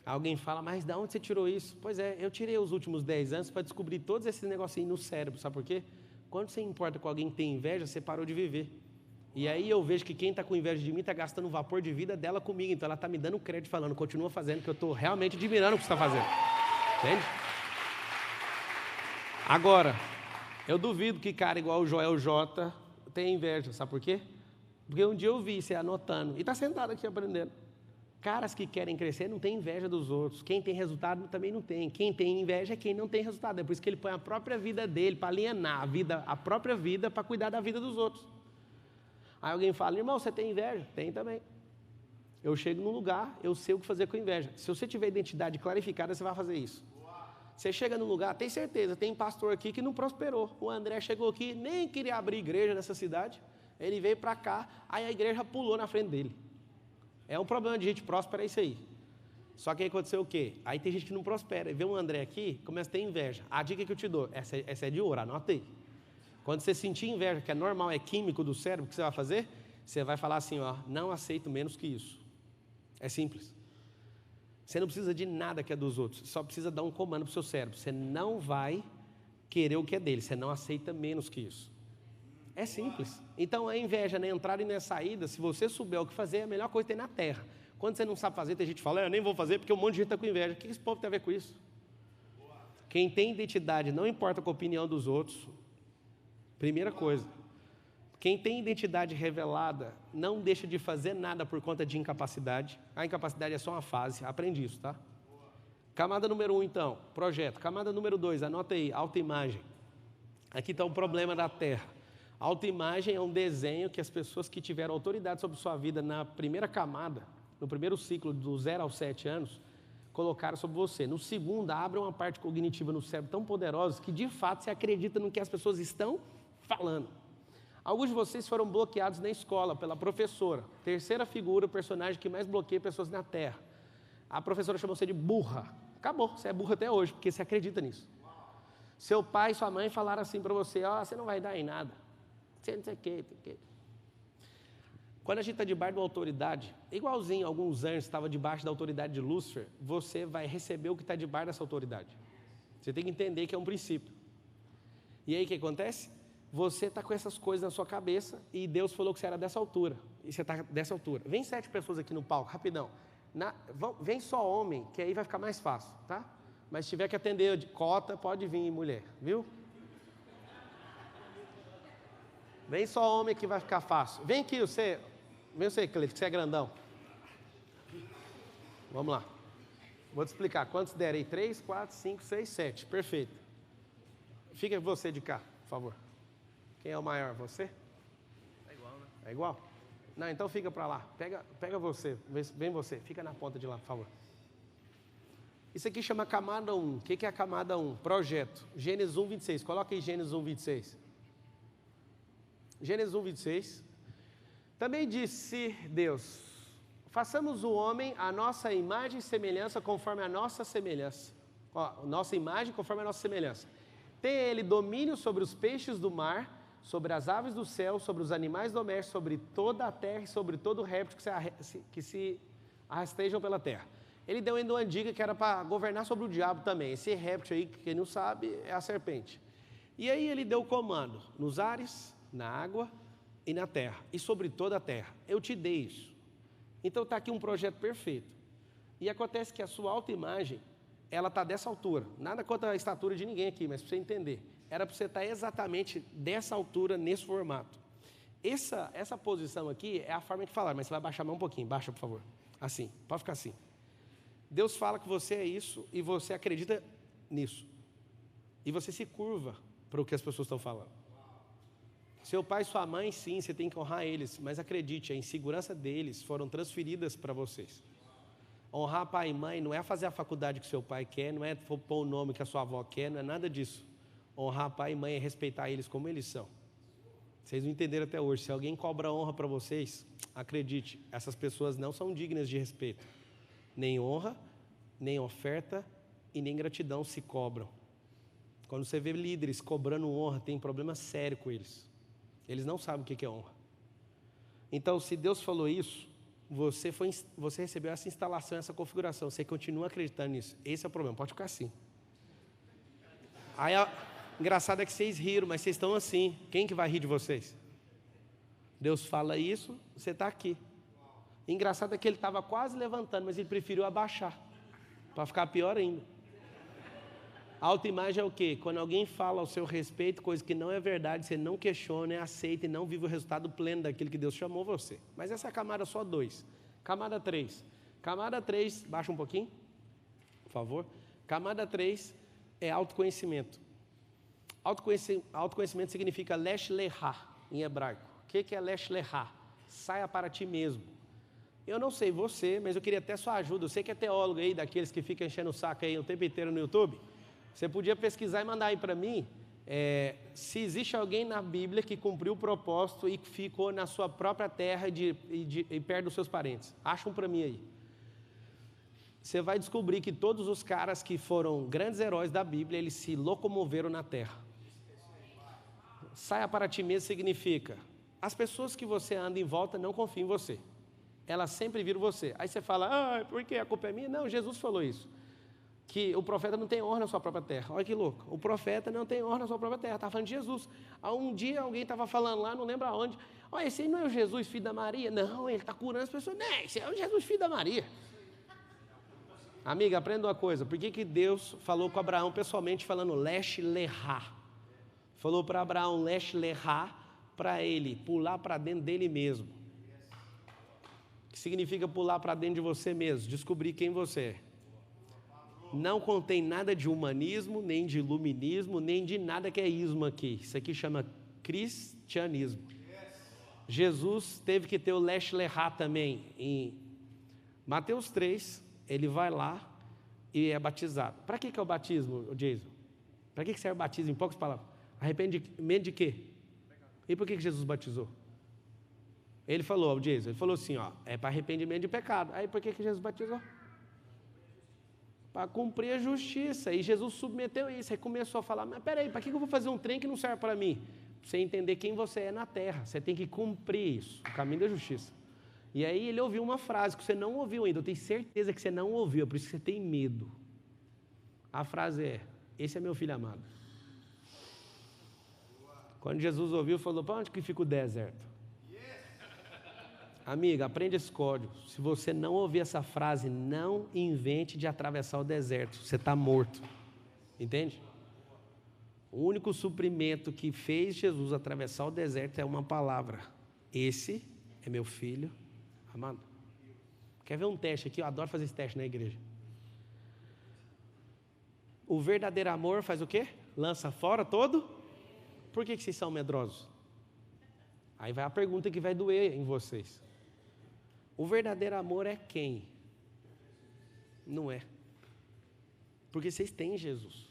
Alguém fala, mas de onde você tirou isso? Pois é, eu tirei os últimos 10 anos para descobrir todos esses negocinhos no cérebro. Sabe por quê? Quando você importa com alguém que tem inveja, você parou de viver. E aí eu vejo que quem está com inveja de mim está gastando o vapor de vida dela comigo. Então ela está me dando crédito falando, continua fazendo, que eu estou realmente admirando o que você está fazendo. Entende? Agora, eu duvido que cara igual o Joel J tenha inveja. Sabe por quê? Porque um dia eu vi você anotando. E está sentado aqui aprendendo. Caras que querem crescer não têm inveja dos outros. Quem tem resultado também não tem. Quem tem inveja é quem não tem resultado. É por isso que ele põe a própria vida dele para alienar a própria vida para cuidar da vida dos outros. Aí alguém fala, irmão, você tem inveja? Tem também. Eu chego num lugar, eu sei o que fazer com inveja. Se você tiver identidade clarificada, você vai fazer isso. Você chega num lugar, tem certeza, tem pastor aqui que não prosperou. O André chegou aqui, nem queria abrir igreja nessa cidade. Ele veio para cá, aí a igreja pulou na frente dele. É um problema de gente próspera, é isso aí. Só que aí aconteceu o quê? Aí tem gente que não prospera. E vê um André aqui, começa a ter inveja. A dica que eu te dou, essa é de ouro, anota aí. Quando você sentir inveja, que é normal, é químico do cérebro, o que você vai fazer? Você vai falar assim, ó, não aceito menos que isso. É simples. Você não precisa de nada que é dos outros, só precisa dar um comando para o seu cérebro. Você não vai querer o que é dele, você não aceita menos que isso. É simples. Então a inveja na entrada e na saída, se você souber o que fazer, é a melhor coisa que tem na terra. Quando você não sabe fazer, tem gente que fala, eu nem vou fazer porque um monte de gente está com inveja. O que esse povo tem a ver com isso? Quem tem identidade não importa com a opinião dos outros. Primeira coisa. Quem tem identidade revelada não deixa de fazer nada por conta de incapacidade. A incapacidade é só uma fase, aprende isso, tá? Camada número 1, então, projeto. Camada número 2, anota aí, autoimagem. Aqui está o problema da terra. Autoimagem é um desenho que as pessoas que tiveram autoridade sobre sua vida na primeira camada, no primeiro ciclo, do 0 aos 7 anos, colocaram sobre você. No segundo, abre uma parte cognitiva no cérebro tão poderosa que, de fato, você acredita no que as pessoas estão falando. Alguns de vocês foram bloqueados na escola pela professora. Terceira figura, o personagem que mais bloqueia pessoas na Terra. A professora chamou você de burra. Acabou, você é burra até hoje, porque você acredita nisso. Seu pai e sua mãe falaram assim para você, você não vai dar em nada. Você não sei o quê. Quando a gente está debaixo de uma autoridade, igualzinho alguns anjos estavam debaixo da autoridade de Lúcifer, você vai receber o que está debaixo dessa autoridade. Você tem que entender que é um princípio. E aí o que acontece? Você está com essas coisas na sua cabeça e Deus falou que você era dessa altura. e você está dessa altura. Vem 7 pessoas aqui no palco, rapidão. Vem só homem, que aí vai ficar mais fácil, tá? Mas se tiver que atender de cota, pode vir mulher, viu? Vem só homem que vai ficar fácil. Vem aqui você, Cleito, que você é grandão. Vamos lá. Vou te explicar. Quantos der aí? 3, 4, 5, 6, 7. Perfeito. Fica você de cá, por favor. Quem é o maior? Você? É igual, né? É igual? Não, então fica para lá. Pega você. Vem você. Fica na ponta de lá, por favor. Isso aqui chama camada 1. O que é a camada 1? Projeto. Gênesis 1, 26. Coloca aí Gênesis 1, 26. Gênesis 1, 26. Também disse Deus: façamos o homem a nossa imagem e semelhança, conforme a nossa semelhança. Nossa imagem conforme a nossa semelhança. Tem ele domínio sobre os peixes do mar, sobre as aves do céu, sobre os animais domésticos, sobre toda a terra e sobre todo o réptil que se arrastejam pela terra. Ele deu ainda uma dica que era para governar sobre o diabo também. Esse réptil aí, quem não sabe, é a serpente. E aí ele deu o comando nos ares, na água e na terra, e sobre toda a terra. Eu te dei isso. Então está aqui um projeto perfeito. E acontece que a sua autoimagem, ela está dessa altura. Nada contra a estatura de ninguém aqui, mas para você entender. Era para você estar exatamente dessa altura, nesse formato. Essa posição aqui é a forma que falaram, mas você vai baixar mais um pouquinho. Baixa, por favor. Assim, pode ficar assim. Deus fala que você é isso e você acredita nisso. E você se curva para o que as pessoas estão falando. Seu pai e sua mãe, sim, você tem que honrar eles, mas acredite, a insegurança deles foram transferidas para vocês. Honrar pai e mãe não é fazer a faculdade que seu pai quer, não é pôr o nome que a sua avó quer, não é nada disso. Honrar pai e mãe é respeitar eles como eles são. Vocês não entenderam até hoje. Se alguém cobra honra para vocês, acredite, essas pessoas não são dignas de respeito. Nem honra, nem oferta e nem gratidão se cobram. Quando você vê líderes cobrando honra, tem problema sério com eles. Eles não sabem o que é honra. Então, se Deus falou isso, você recebeu essa instalação, essa configuração, você continua acreditando nisso. Esse é o problema, pode ficar assim. Aí, engraçado é que vocês riram, mas vocês estão assim. Quem que vai rir de vocês? Deus fala isso, você está aqui. Engraçado é que ele estava quase levantando, mas ele preferiu abaixar, para ficar pior ainda. Autoimagem é o quê? Quando alguém fala ao seu respeito, coisa que não é verdade, você não questiona, aceita e não vive o resultado pleno daquilo que Deus chamou você. Mas essa é a camada só 2. Camada 3. Camada 3, baixa um pouquinho, por favor. Camada 3 é autoconhecimento. Autoconhecimento significa lesh lehá, em hebraico. O que é lesh lehá? Saia para ti mesmo. Eu não sei você, mas eu queria até sua ajuda. Eu sei que é teólogo aí, daqueles que ficam enchendo o saco aí o tempo inteiro no YouTube. Você podia pesquisar e mandar aí para mim se existe alguém na Bíblia que cumpriu o propósito e ficou na sua própria terra e perto dos seus parentes. Acha um para mim aí. Você vai descobrir que todos os caras que foram grandes heróis da Bíblia, eles se locomoveram na terra. Saia para ti mesmo significa, as pessoas que você anda em volta não confiam em você. Elas sempre viram você. Aí você fala, por que a culpa é minha? Não, Jesus falou isso. Que o profeta não tem honra na sua própria terra. Olha que louco. O profeta não tem honra na sua própria terra. Estava falando de Jesus. Um dia alguém estava falando lá, não lembro aonde. Olha, esse aí não é o Jesus, filho da Maria? Não, ele está curando as pessoas. Não, esse é o Jesus, filho da Maria. Amiga, aprenda uma coisa. Por que Deus falou com Abraão pessoalmente, falando lesh lehá? Falou para Abraão lesh lehá, para ele pular para dentro dele mesmo. Que significa pular para dentro de você mesmo, descobrir quem você é. Não contém nada de humanismo, nem de iluminismo, nem de nada que é ismo aqui. Isso aqui chama cristianismo. Jesus teve que ter o lesh lehá também. Em Mateus 3, ele vai lá e é batizado. Para que é o batismo, Jason? Para que serve o batismo, em poucas palavras? Arrependimento de quê? E por que Jesus batizou? Ele falou, Jason, ele falou assim, é para arrependimento de pecado. Aí por que Jesus batizou? Para cumprir a justiça. E Jesus submeteu isso. Aí começou a falar, mas peraí, para que eu vou fazer um trem que não serve para mim? Para você entender quem você é na terra. Você tem que cumprir isso, o caminho da justiça. E aí ele ouviu uma frase que você não ouviu ainda. Eu tenho certeza que você não ouviu, por isso que você tem medo. A frase é, esse é meu filho amado. Quando Jesus ouviu, falou, para onde que fica o deserto? Amiga, aprende esse código. Se você não ouvir essa frase, não invente de atravessar o deserto. Você está morto. Entende? O único suprimento que fez Jesus atravessar o deserto é uma palavra. Esse é meu filho amado. Quer ver um teste aqui? Eu adoro fazer esse teste na igreja. O verdadeiro amor faz o quê? Lança fora todo. Por que vocês são medrosos? Aí vai a pergunta que vai doer em vocês. O verdadeiro amor é quem? Não é. Porque vocês têm Jesus.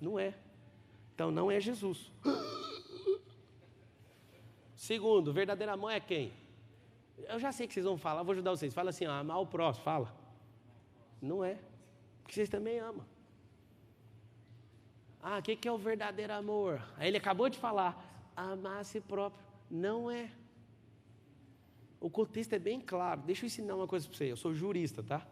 Não é. Então não é Jesus. Segundo, o verdadeiro amor é quem? Eu já sei que vocês vão falar, vou ajudar vocês. Fala assim, amar o próximo, fala. Não é. Porque vocês também amam. O que é o verdadeiro amor? Aí ele acabou de falar, amar a si próprio. Não é. O contexto é bem claro. Deixa eu ensinar uma coisa para você. Eu sou jurista, tá?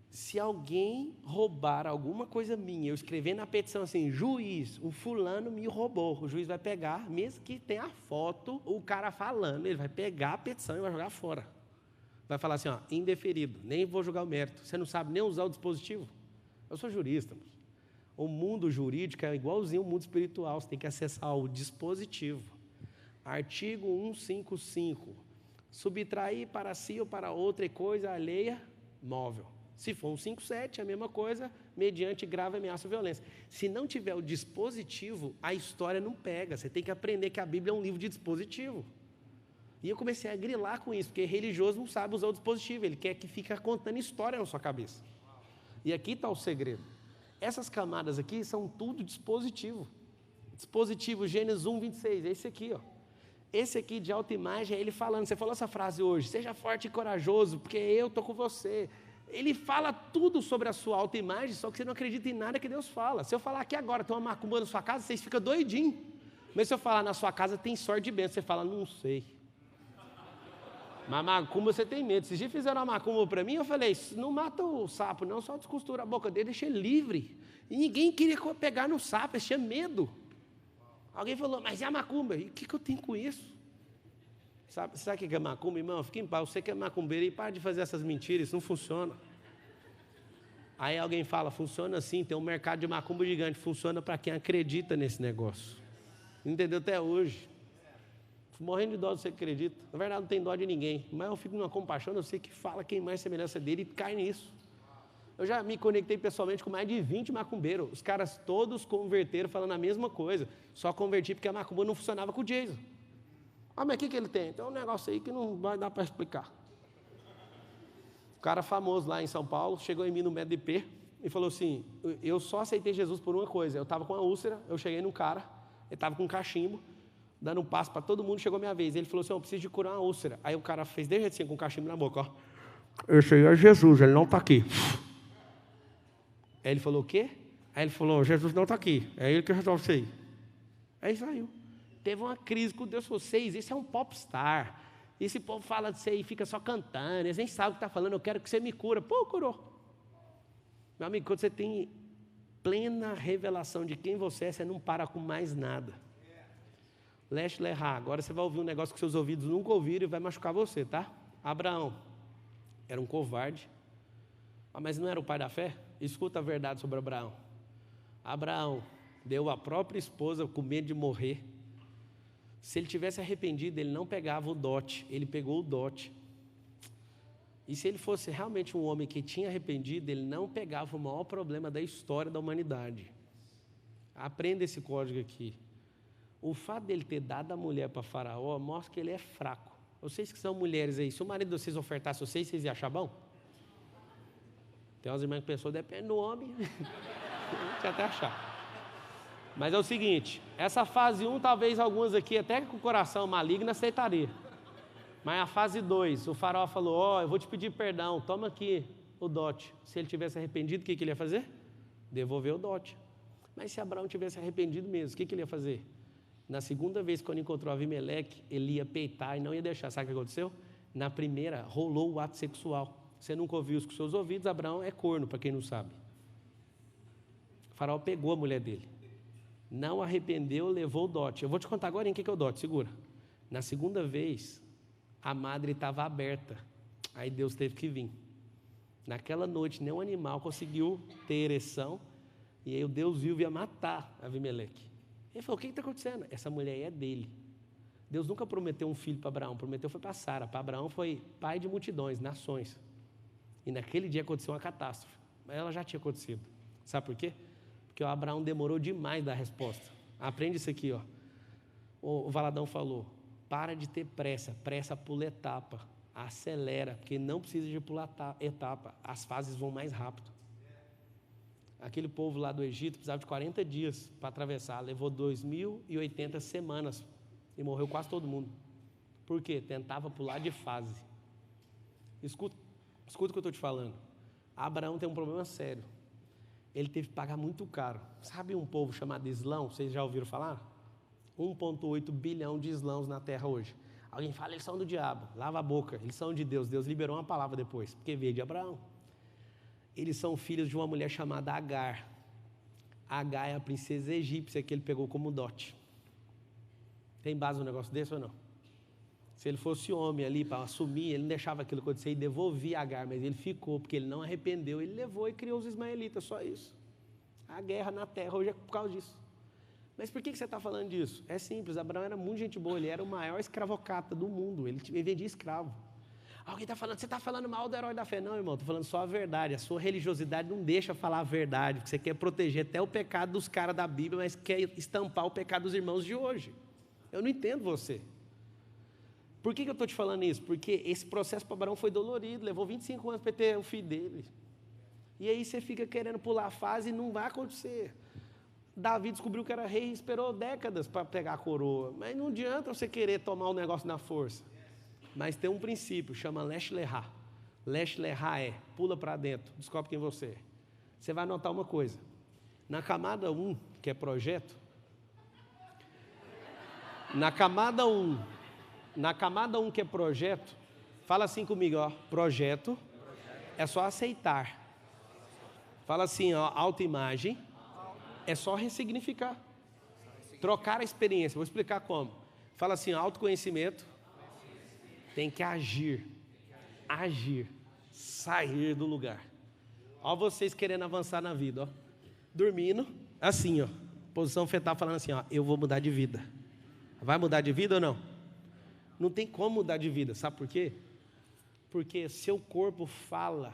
Se alguém roubar alguma coisa minha, eu escrever na petição assim, juiz, um fulano me roubou. O juiz vai pegar, mesmo que tenha a foto, o cara falando, ele vai pegar a petição e vai jogar fora. Vai falar assim, indeferido, nem vou julgar o mérito. Você não sabe nem usar o dispositivo? Eu sou jurista. O mundo jurídico é igualzinho ao mundo espiritual. Você tem que acessar o dispositivo. Artigo 155. Subtrair para si ou para outra coisa alheia, móvel. Se for 157, é a mesma coisa, mediante grave ameaça ou violência. Se não tiver o dispositivo, a história não pega. Você tem que aprender que a Bíblia é um livro de dispositivo. E eu comecei a grilar com isso, porque religioso não sabe usar o dispositivo. Ele quer que fique contando história na sua cabeça. E aqui está o segredo. Essas camadas aqui são tudo dispositivo. Dispositivo Gênesis 1, 26, é esse aqui, ó. Esse aqui de autoimagem é ele falando, você falou essa frase hoje, seja forte e corajoso, porque eu estou com você. Ele fala tudo sobre a sua autoimagem, só que você não acredita em nada que Deus fala. Se eu falar aqui agora, tem uma macumba na sua casa, vocês ficam doidinhos. Mas se eu falar na sua casa tem sorte de bênção, você fala, não sei. Mas macumba você tem medo. Esses dias fizeram uma macumba para mim, eu falei, não mata o sapo não, só descostura a boca dele, deixa ele livre. E ninguém queria pegar no sapo, eles tinham medo. Alguém falou, mas é a macumba. E o que eu tenho com isso? Sabe o que é macumba, irmão? Fica em paz, você que é macumbeiro e para de fazer essas mentiras, isso não funciona. Aí alguém fala, funciona assim, tem um mercado de macumba gigante, funciona para quem acredita nesse negócio. Entendeu até hoje? Morrendo de dó, você acredita. Na verdade não tem dó de ninguém, mas eu fico numa compaixão, eu sei que fala quem mais semelhança dele e cai nisso. Eu já me conectei pessoalmente com mais de 20 macumbeiros. Os caras todos converteram falando a mesma coisa. Só converti porque a macumba não funcionava com o Jason. Mas o que ele tem? Tem um negócio aí que não vai dar para explicar. O cara famoso lá em São Paulo chegou em mim no MEDP e falou assim, eu só aceitei Jesus por uma coisa. Eu estava com uma úlcera, eu cheguei num cara, ele estava com um cachimbo, dando um passo para todo mundo, chegou a minha vez. Ele falou assim, eu preciso de curar uma úlcera. Aí o cara fez desse jeito assim, com o cachimbo na boca, ó. Esse aí é Jesus, ele não está aqui. Aí ele falou, o quê? Aí ele falou, Jesus não está aqui, é ele que resolve isso aí. Aí saiu. Teve uma crise com Deus, vocês, esse é um popstar. Esse povo fala de você e fica só cantando, eles nem sabem o que está falando, eu quero que você me cura. Pô, curou. Meu amigo, quando você tem plena revelação de quem você é, você não para com mais nada. Leste lerrar, agora você vai ouvir um negócio que seus ouvidos nunca ouviram e vai machucar você, tá? Abraão era um covarde, mas não era o pai da fé? Escuta a verdade sobre Abraão. Abraão deu a própria esposa com medo de morrer. Se ele tivesse arrependido, ele não pegava o dote, ele pegou o dote. E se ele fosse realmente um homem que tinha arrependido, ele não pegava o maior problema da história da humanidade. Aprenda esse código aqui. O fato dele ter dado a mulher para Faraó mostra que ele é fraco. Vocês que são mulheres aí, se o marido de vocês ofertasse vocês iam achar bom? Tem umas irmãs que pensou, depende do homem. Deixa até achar. Mas é o seguinte, essa fase 1, talvez algumas aqui, até com o coração maligno, aceitaria. Mas a fase 2, o faraó falou, eu vou te pedir perdão, toma aqui o dote. Se ele tivesse arrependido, o que ele ia fazer? Devolver o dote. Mas se Abraão tivesse arrependido mesmo, o que ele ia fazer? Na segunda vez, quando encontrou Abimeleque, ele ia peitar e não ia deixar. Sabe o que aconteceu? Na primeira, rolou o ato sexual. Você nunca ouviu isso com seus ouvidos, Abraão é corno, para quem não sabe. O faraó pegou a mulher dele. Não arrependeu, levou o dote. Eu vou te contar agora em que é o dote, segura. Na segunda vez, A madre estava aberta. Aí Deus teve que vir. Naquela noite, nenhum animal conseguiu ter ereção. E aí o Deus viu e ia matar Abimeleque. Ele falou, o que está acontecendo? Essa mulher aí é dele. Deus nunca prometeu um filho para Abraão, prometeu foi para Sara. Para Abraão foi pai de multidões, nações. E naquele dia aconteceu uma catástrofe. Mas ela já tinha acontecido. Sabe por quê? Porque o Abraão demorou demais da resposta. Aprende isso aqui, ó. O Valadão falou, para de ter pressa, pressa pula etapa, acelera, porque não precisa de pular etapa, as fases vão mais rápido. Aquele povo lá do Egito precisava de 40 dias para atravessar, levou 2080 semanas e morreu quase todo mundo. Por quê? Tentava pular de fase. Escuta o que eu estou te falando. Abraão tem um problema sério. Ele teve que pagar muito caro. Sabe um povo chamado Islão? Vocês já ouviram falar? 1,8 bilhão de islãos na terra hoje. Alguém fala, eles são do diabo. Lava a boca, eles são de Deus. Deus liberou uma palavra depois, porque veio de Abraão. Eles são filhos de uma mulher chamada Agar. Agar é a princesa egípcia que ele pegou como dote. Tem base no negócio desse ou não? Se ele fosse homem ali para assumir, ele não deixava aquilo acontecer e devolvia Agar, mas ele ficou, porque ele não arrependeu, ele levou e criou os ismaelitas, só isso. A guerra na terra hoje é por causa disso. Mas por que você está falando disso? É simples, Abraão era muito gente boa, ele era o maior escravocrata do mundo, ele vendia escravo. Alguém está falando, você está falando mal do herói da fé. Não, irmão, estou falando só a verdade. A sua religiosidade não deixa falar a verdade, porque você quer proteger até o pecado dos caras da Bíblia, mas quer estampar o pecado dos irmãos de hoje. Eu não entendo você. Por que eu estou te falando isso? Porque esse processo para Abraão foi dolorido, levou 25 anos para ter o filho dele. E aí você fica querendo pular a fase e não vai acontecer. Davi descobriu que era rei e esperou décadas para pegar a coroa. Mas não adianta você querer tomar o negócio na força. Mas tem um princípio, chama Lesh Lehá. Lesh Lehá é, pula para dentro, descobre quem você é. Você vai notar uma coisa. Na camada 1, que é projeto, na camada 1 que é projeto, fala assim comigo, ó, projeto é só aceitar. Fala assim, ó, autoimagem é só ressignificar. Trocar a experiência, vou explicar como. Fala assim, ó, autoconhecimento tem que agir, sair do lugar. Ó vocês querendo avançar na vida, ó, dormindo, assim, ó, posição fetal falando assim, ó, eu vou mudar de vida. Vai mudar de vida ou não? Não tem como mudar de vida, sabe por quê? Porque seu corpo fala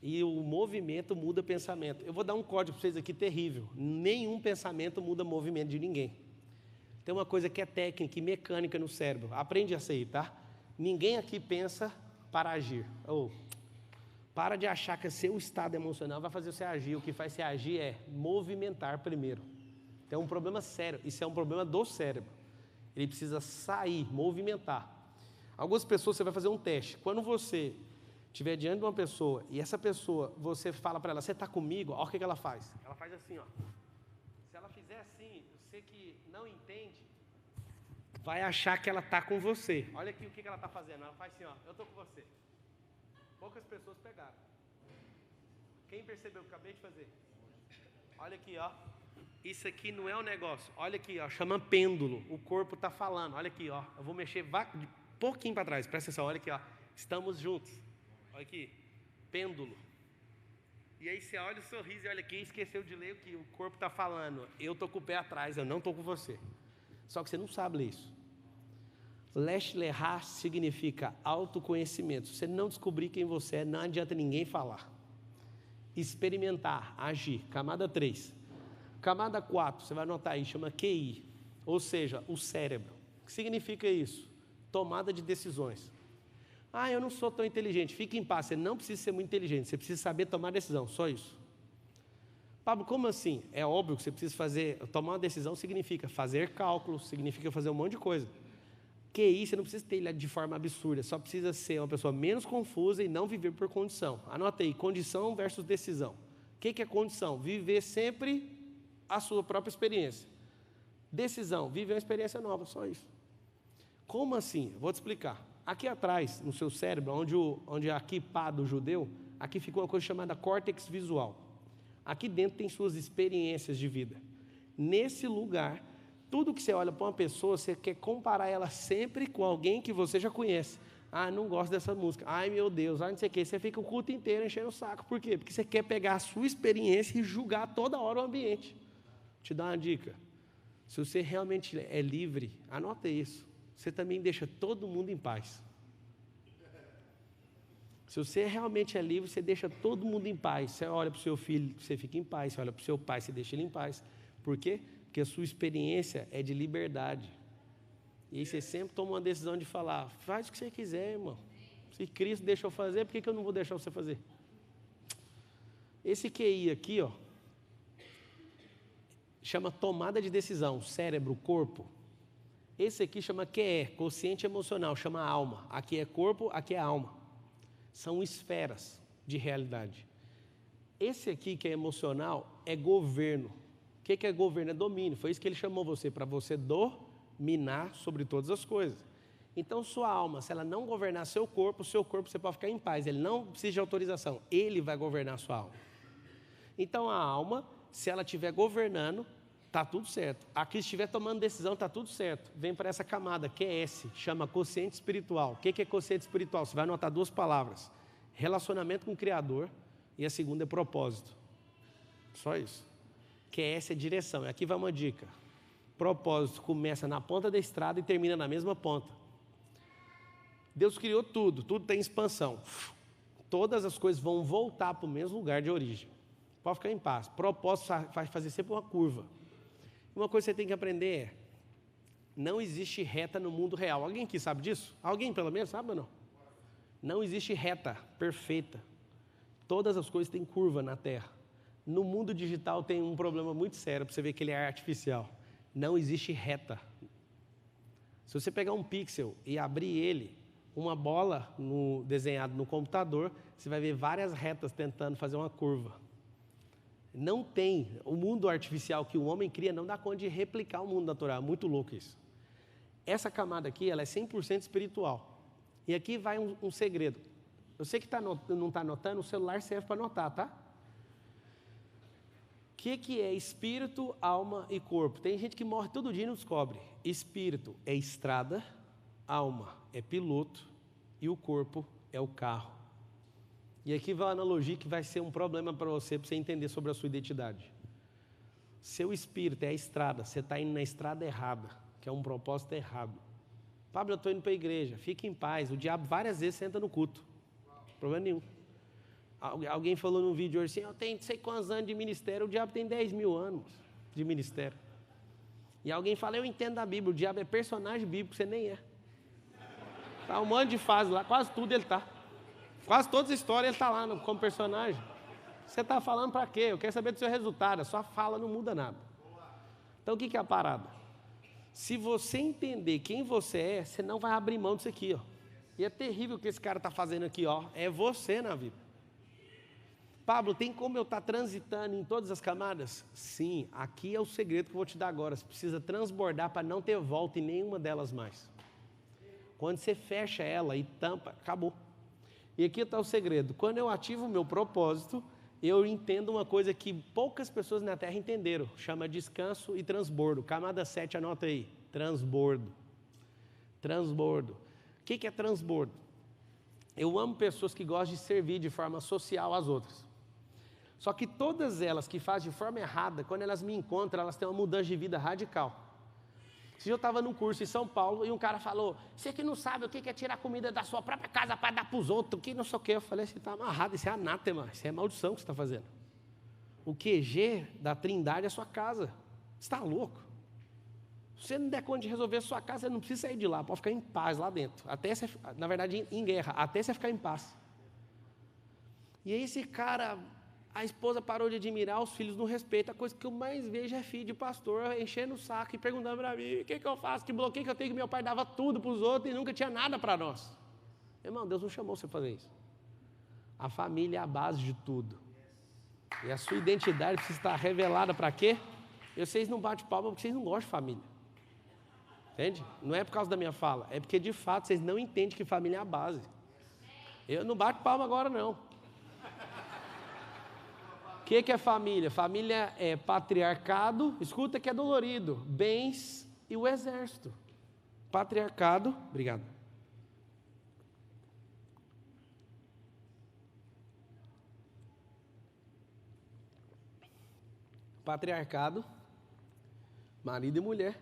e o movimento muda o pensamento. Eu vou dar um código para vocês aqui terrível. Nenhum pensamento muda o movimento de ninguém. Tem uma coisa que é técnica e mecânica no cérebro. Aprende essa aí, tá? Ninguém aqui pensa para agir. Para de achar que seu estado emocional vai fazer você agir. O que faz você agir é movimentar primeiro. Tem um problema sério. Isso é um problema do cérebro. Ele precisa sair, movimentar. Algumas pessoas, você vai fazer um teste. Quando você estiver diante de uma pessoa e essa pessoa, você fala para ela, você está comigo? Olha o que ela faz. Ela faz assim, ó. Se ela fizer assim, você que não entende, vai achar que ela está com você. Olha aqui o que ela está fazendo. Ela faz assim, ó, eu estou com você. Poucas pessoas pegaram. Quem percebeu o que eu acabei de fazer? Olha aqui, ó. Isso aqui não é um negócio. Olha aqui, ó, chama pêndulo. O corpo está falando. Olha aqui, ó. Eu vou mexer de pouquinho para trás. Presta atenção, olha aqui, ó. Estamos juntos. Olha aqui, pêndulo. E aí você olha o sorriso e olha aqui, esqueceu de ler o que o corpo está falando. Eu estou com o pé atrás, eu não estou com você. Só que você não sabe ler isso. Lesh Lehá significa autoconhecimento. Se você não descobrir quem você é, não adianta ninguém falar. Experimentar, agir. Camada 3. Camada 4, você vai anotar aí, chama QI. Ou seja, o cérebro. O que significa isso? Tomada de decisões. Ah, eu não sou tão inteligente. Fique em paz, você não precisa ser muito inteligente. Você precisa saber tomar decisão, só isso. Pablo, como assim? É óbvio que você precisa tomar uma decisão significa fazer cálculos, significa fazer um monte de coisa. QI, você não precisa ter ele de forma absurda, só precisa ser uma pessoa menos confusa e não viver por condição. Anota aí, condição versus decisão. O que é condição? Viver sempre a sua própria experiência. Decisão, viver uma experiência nova, só isso. Como assim? Vou te explicar. Aqui atrás, no seu cérebro, onde é a kippah do judeu, aqui fica uma coisa chamada córtex visual. Aqui dentro tem suas experiências de vida. Nesse lugar Tudo que você olha para uma pessoa, você quer comparar ela sempre com alguém que você já conhece. Ah, não gosto dessa música. Ai, meu Deus, não sei o quê. Você fica o culto inteiro enchendo o saco. Por quê? Porque você quer pegar a sua experiência e julgar toda hora o ambiente. Vou te dar uma dica. Se você realmente é livre, anota isso. Você também deixa todo mundo em paz. Se você realmente é livre, você deixa todo mundo em paz. Você olha para o seu filho, você fica em paz. Você olha para o seu pai, você deixa ele em paz. Por quê? Porque a sua experiência é de liberdade. E aí você sempre toma uma decisão de falar, faz o que você quiser, irmão. Se Cristo deixou fazer, por que eu não vou deixar você fazer? Esse QI aqui, ó, chama tomada de decisão, cérebro, corpo. Esse aqui chama QE, consciente emocional, chama alma. Aqui é corpo, aqui é alma. São esferas de realidade. Esse aqui que é emocional é governo. O que é governo? É domínio. Foi isso que ele chamou você, para você dominar sobre todas as coisas. Então, sua alma, se ela não governar seu corpo você pode ficar em paz. Ele não precisa de autorização. Ele vai governar sua alma. Então, a alma, se ela estiver governando, está tudo certo. Aqui, se estiver tomando decisão, está tudo certo. Vem para essa camada, que é S, chama consciente espiritual. O que é consciente espiritual? Você vai anotar duas palavras. Relacionamento com o Criador e a segunda é propósito. Só isso. Que é essa direção. E aqui vai uma dica. Propósito começa na ponta da estrada e termina na mesma ponta. Deus criou tudo, tudo tem expansão. Todas as coisas vão voltar para o mesmo lugar de origem. Pode ficar em paz. Propósito vai fazer sempre uma curva. Uma coisa que você tem que aprender é, não existe reta no mundo real. Alguém aqui sabe disso? Alguém pelo menos sabe ou não? Não existe reta perfeita. Todas as coisas têm curva na Terra. No mundo digital tem um problema muito sério, para você ver que ele é artificial. Não existe reta. Se você pegar um pixel e abrir ele, uma bola desenhada no computador, você vai ver várias retas tentando fazer uma curva. Não tem. O mundo artificial que o homem cria não dá conta de replicar o mundo natural. É muito louco isso. Essa camada aqui, ela é 100% espiritual. E aqui vai um segredo. Eu sei que não está anotando, o celular serve para anotar, tá? O que é espírito, alma e corpo? Tem gente que morre todo dia e não descobre. Espírito é estrada, alma é piloto e o corpo é o carro. E aqui vai uma analogia que vai ser um problema para você entender sobre a sua identidade. Seu espírito é a estrada, você está indo na estrada errada, que é um propósito errado. Pablo, eu estou indo para a igreja, fique em paz, o diabo várias vezes senta no culto, problema nenhum. Alguém falou num vídeo hoje assim, eu tenho não sei quantos anos de ministério, o diabo tem 10 mil anos de ministério. E alguém fala, eu entendo da Bíblia, o diabo é personagem bíblico, você nem é. Tá um monte de fase lá, quase tudo ele está. Quase todas as histórias ele está lá como personagem. Você está falando para quê? Eu quero saber do seu resultado, a sua fala não muda nada. Então o que é a parada? Se você entender quem você é, você não vai abrir mão disso aqui, ó. E é terrível o que esse cara está fazendo aqui, ó. É você na vida. Pablo, tem como eu estar transitando em todas as camadas? Sim, aqui é o segredo que eu vou te dar agora. Você precisa transbordar para não ter volta em nenhuma delas mais. Quando você fecha ela e tampa, acabou. E aqui está o segredo. Quando eu ativo o meu propósito, eu entendo uma coisa que poucas pessoas na Terra entenderam. Chama descanso e transbordo. Camada 7, anota aí. Transbordo. Transbordo. O que é transbordo? Eu amo pessoas que gostam de servir de forma social às outras. Só que todas elas que fazem de forma errada, quando elas me encontram, elas têm uma mudança de vida radical. Se eu estava num curso em São Paulo e um cara falou, você que não sabe o que é tirar comida da sua própria casa para dar para os outros, que não sei o que. Eu falei, você está amarrado, isso é anátema, isso é maldição que você está fazendo. O QG da Trindade é a sua casa. Você está louco? Se você não der conta de resolver a sua casa, você não precisa sair de lá, pode ficar em paz lá dentro. Até você, na verdade, em guerra, até você ficar em paz. E aí esse cara, a esposa parou de admirar, os filhos não respeitam. A coisa que eu mais vejo é filho de pastor enchendo o saco e perguntando para mim, o que eu faço, que bloqueio que eu tenho, que meu pai dava tudo para os outros e nunca tinha nada para nós. Irmão, Deus não chamou você a fazer isso. A família é a base de tudo. E a sua identidade precisa estar revelada para quê? Vocês não batem palma porque vocês não gostam de família. Entende? Não é por causa da minha fala, é porque de fato vocês não entendem que família é a base. Eu não bato palma agora não. O que é família? Família é patriarcado, escuta que é dolorido, bens e o exército. Patriarcado, obrigado. Patriarcado, marido e mulher,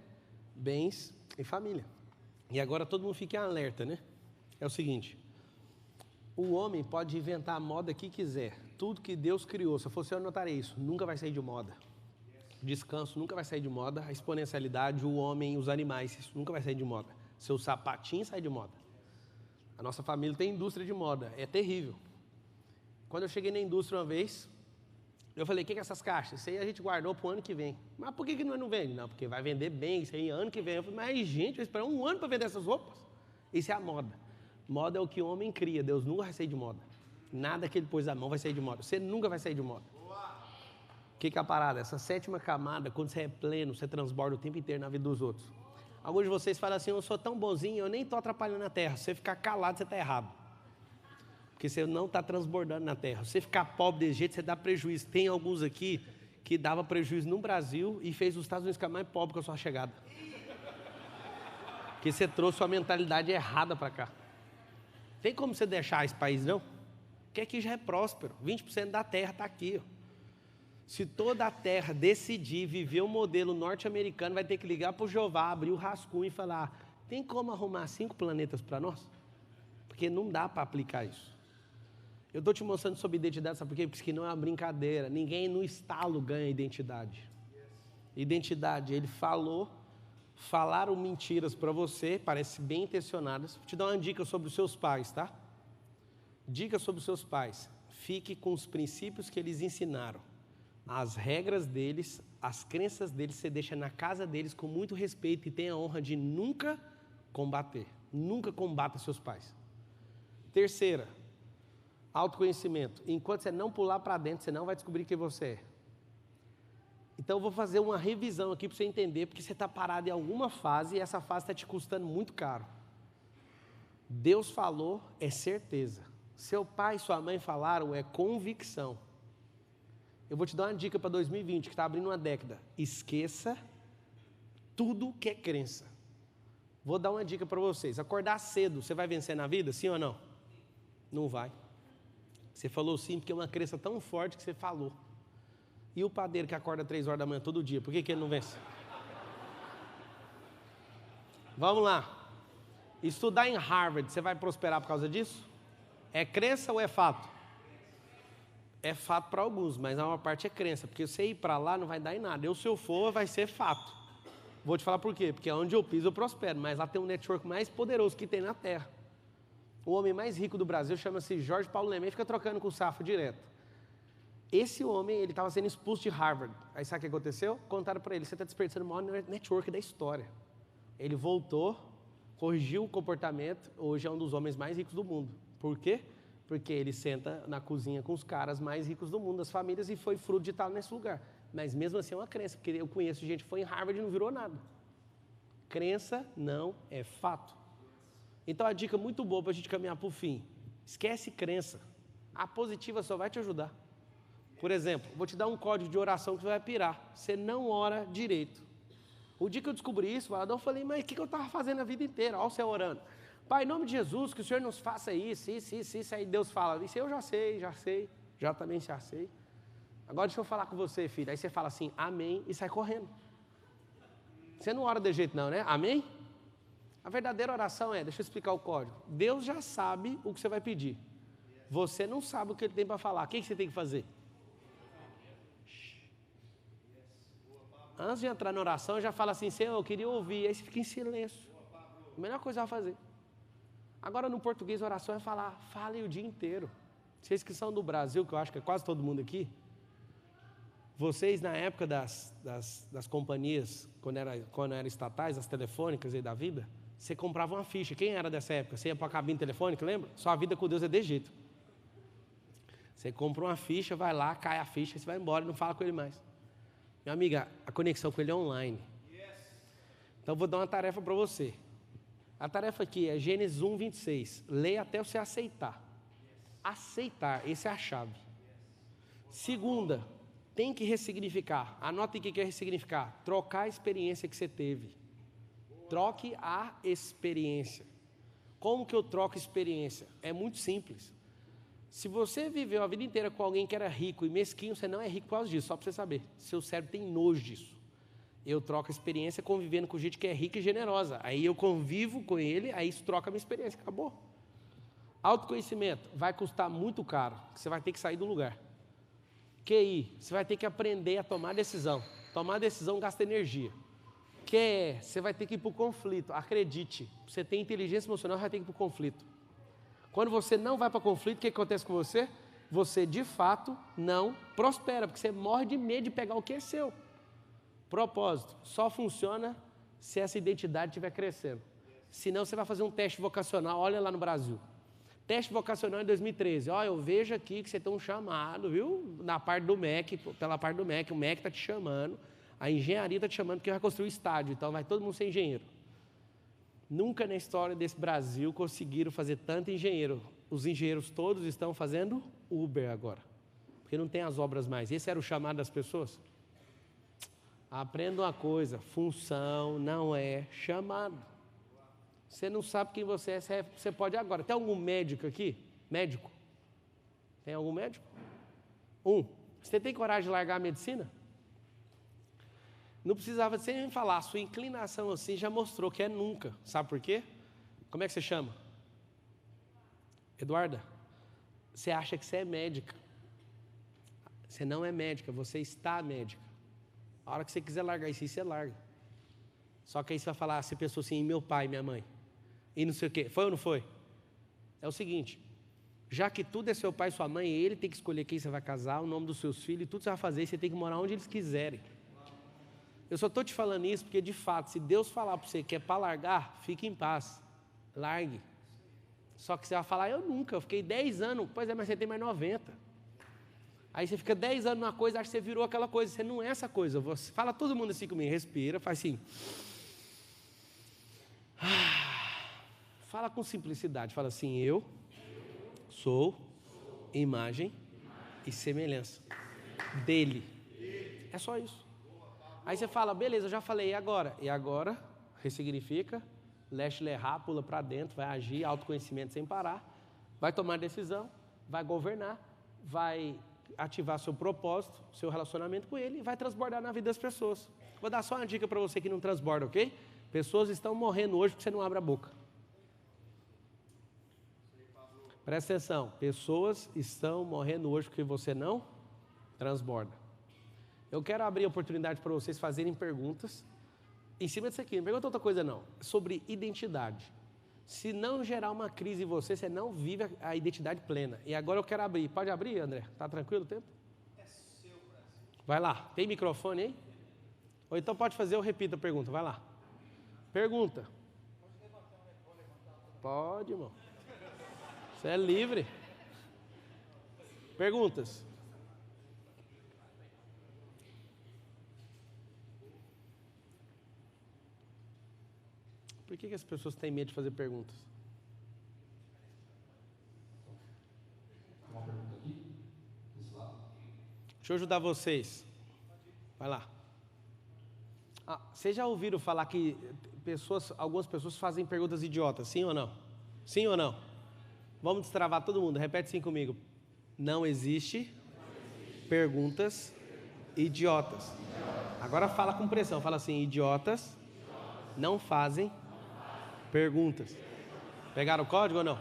bens e família. E agora todo mundo fica em alerta, né? É o seguinte, o homem pode inventar a moda que quiser, tudo que Deus criou, se eu fosse eu anotaria isso, nunca vai sair de moda. Descanso nunca vai sair de moda, a exponencialidade, o homem, os animais, isso nunca vai sair de moda. Seu sapatinho sai de moda. A nossa família tem indústria de moda, é terrível. Quando eu cheguei na indústria uma vez, eu falei, o que é essas caixas? Isso aí a gente guardou para o ano que vem. Mas por que nós não vende? Não, porque vai vender bem, isso aí ano que vem. Eu falei, mas gente, vai esperar um ano para vender essas roupas? Isso é a moda. Moda é o que o homem cria, Deus nunca vai sair de moda. Nada que ele pôs a mão vai sair de moda. Você nunca vai sair de moda. O que é a parada? Essa sétima camada, quando você é pleno, você transborda o tempo inteiro na vida dos outros. Alguns de vocês falam assim, eu sou tão bonzinho, eu nem estou atrapalhando a terra. Se você ficar calado, você está errado. Porque você não está transbordando na terra. Se você ficar pobre desse jeito, você dá prejuízo. Tem alguns aqui que dava prejuízo no Brasil e fez os Estados Unidos ficar mais pobre com a sua chegada. Porque você trouxe sua mentalidade errada para cá. Tem como você deixar esse país, não? Porque aqui já é próspero. 20% da terra está aqui. Ó. Se toda a terra decidir viver o modelo norte-americano, vai ter que ligar para o Jeová, abrir o rascunho e falar, tem como arrumar 5 planetas para nós? Porque não dá para aplicar isso. Eu estou te mostrando sobre identidade, sabe por quê? Porque não é uma brincadeira. Ninguém no estalo ganha identidade. Identidade, ele falaram mentiras para você, parece bem intencionadas. Vou te dar uma dica sobre os seus pais, tá? Dica sobre os seus pais. Fique com os princípios que eles ensinaram. As regras deles, as crenças deles, você deixa na casa deles com muito respeito e tenha a honra de nunca combater. Nunca combata seus pais. Terceira, autoconhecimento. Enquanto você não pular para dentro, você não vai descobrir quem você é. Então eu vou fazer uma revisão aqui para você entender, porque você está parado em alguma fase e essa fase está te custando muito caro. Deus falou, é certeza. Seu pai e sua mãe falaram, é convicção. Eu vou te dar uma dica para 2020, que está abrindo uma década. Esqueça tudo que é crença. Vou dar uma dica para vocês. Acordar cedo, você vai vencer na vida, sim ou não? Não vai. Você falou sim, porque é uma crença tão forte que você falou. E o padeiro que acorda 3 horas da manhã todo dia, por que ele não vence? Vamos lá. Estudar em Harvard, você vai prosperar por causa disso? É crença ou é fato? É fato para alguns, mas a maior parte é crença, porque você ir para lá não vai dar em nada. Se eu for, vai ser fato. Vou te falar por quê, porque onde eu piso eu prospero, mas lá tem um network mais poderoso que tem na Terra. O homem mais rico do Brasil chama-se Jorge Paulo Lemann, fica trocando com o Safra direto. Esse homem, ele estava sendo expulso de Harvard. Aí sabe o que aconteceu? Contaram para ele, você está desperdiçando o maior network da história. Ele voltou, corrigiu o comportamento, hoje é um dos homens mais ricos do mundo. Por quê? Porque ele senta na cozinha com os caras mais ricos do mundo, das famílias, e foi fruto de estar nesse lugar. Mas mesmo assim é uma crença, porque eu conheço gente que foi em Harvard e não virou nada. Crença não é fato. Então a dica muito boa para a gente caminhar para o fim, esquece crença. A positiva só vai te ajudar. Por exemplo, vou te dar um código de oração que você vai pirar. Você não ora direito. O dia que eu descobri isso, eu falei, mas o que eu estava fazendo a vida inteira? Olha você orando. Pai, em nome de Jesus, que o Senhor nos faça isso. Aí Deus fala, isso eu já sei, já também já sei. Agora deixa eu falar com você, filho. Aí você fala assim, amém, e sai correndo. Você não ora de jeito não, né? Amém? A verdadeira oração é, deixa eu explicar o código. Deus já sabe o que você vai pedir. Você não sabe o que Ele tem para falar. O que você tem que fazer? Antes de entrar na oração, já fala assim, Senhor, eu queria ouvir. Aí você fica em silêncio. A melhor coisa a fazer. Agora, no português, a oração é falar, fale o dia inteiro. Vocês que são do Brasil, que eu acho que é quase todo mundo aqui, vocês, na época das companhias, quando eram estatais, as telefônicas aí da vida, você comprava uma ficha. Quem era dessa época? Você ia para a cabine telefônica, lembra? Sua vida com Deus é de jeito. Você compra uma ficha, vai lá, cai a ficha, você vai embora e não fala com ele mais. Minha amiga, a conexão com ele é online. Então, eu vou dar uma tarefa para você. A tarefa aqui é Gênesis 1, 26. Leia até você aceitar. Aceitar, essa é a chave. Segunda, tem que ressignificar. Anota aí o que é ressignificar. Trocar a experiência que você teve. Troque a experiência. Como que eu troco experiência? É muito simples. Se você viveu a vida inteira com alguém que era rico e mesquinho, você não é rico por causa disso, só para você saber. Seu cérebro tem nojo disso. Eu troco a experiência convivendo com gente que é rica e generosa. Aí eu convivo com ele, aí isso troca a minha experiência, acabou. Autoconhecimento vai custar muito caro, você vai ter que sair do lugar. QI, você vai ter que aprender a tomar decisão. Tomar decisão gasta energia. QE, você vai ter que ir para o conflito. Acredite, você tem inteligência emocional, vai ter que ir para o conflito. Quando você não vai para o conflito, o que acontece com você? Você, de fato, não prospera, porque você morre de medo de pegar o que é seu. Propósito, só funciona se essa identidade estiver crescendo. Senão, você vai fazer um teste vocacional, olha lá no Brasil. Teste vocacional em 2013. Ó, eu vejo aqui que você tem um chamado, viu? Na parte do MEC, pela parte do MEC, o MEC está te chamando, a engenharia está te chamando porque vai construir estádio, então vai todo mundo ser engenheiro. Nunca na história desse Brasil conseguiram fazer tanto engenheiro. Os engenheiros todos estão fazendo Uber agora, porque não tem as obras mais. Esse era o chamado das pessoas. Aprenda uma coisa, função não é chamado. Você não sabe quem você é, você pode agora. Tem algum médico aqui? Médico? Tem algum médico? Você tem coragem de largar a medicina? Não precisava de você nem falar, a sua inclinação assim já mostrou que é nunca. Sabe por quê? Como é que você chama? Eduarda? Você acha que você é médica. Você não é médica, você está médica. A hora que você quiser largar isso aí, você larga. Só que aí você vai falar, você pensou assim, meu pai, minha mãe. E não sei o quê. Foi ou não foi? É o seguinte, já que tudo é seu pai e sua mãe, ele tem que escolher quem você vai casar, o nome dos seus filhos, tudo você vai fazer, e você tem que morar onde eles quiserem. Eu só estou te falando isso porque, de fato, se Deus falar para você que é para largar, fique em paz. Largue. Só que você vai falar, eu nunca, eu fiquei 10 anos. Pois é, mas você tem mais 90. Aí você fica 10 anos numa coisa, acha que você virou aquela coisa. Você não é essa coisa. Você fala todo mundo assim comigo, respira, faz assim. Fala com simplicidade, fala assim, eu sou imagem e semelhança dele. É só isso. Aí você fala, beleza, eu já falei, e agora? E agora, ressignifica, leste lerrar, pula para dentro, vai agir, autoconhecimento sem parar, vai tomar decisão, vai governar, vai ativar seu propósito, seu relacionamento com ele e vai transbordar na vida das pessoas. Vou dar só uma dica para você que não transborda, ok? Pessoas estão morrendo hoje porque você não abre a boca. Presta atenção, pessoas estão morrendo hoje porque você não transborda. Eu quero abrir a oportunidade para vocês fazerem perguntas em cima disso aqui. Não pergunta outra coisa não, sobre identidade. Se não gerar uma crise em você, você não vive a identidade plena. E agora eu quero abrir. Pode abrir, André? Tá tranquilo o tempo? É seu, Brasil. Vai lá. Tem microfone aí? Ou então pode fazer, eu repito a pergunta. Vai lá. Pergunta. Pode, irmão. Você é livre. Perguntas. Por que as pessoas têm medo de fazer perguntas? Uma pergunta aqui, desse lado. Deixa eu ajudar vocês. Vai lá. Vocês já ouviram falar que algumas pessoas fazem perguntas idiotas, sim ou não? Sim ou não? Vamos destravar todo mundo, repete assim comigo. Não existe perguntas idiotas. Agora fala com pressão, fala assim, idiotas não fazem perguntas. Pegaram o código ou não?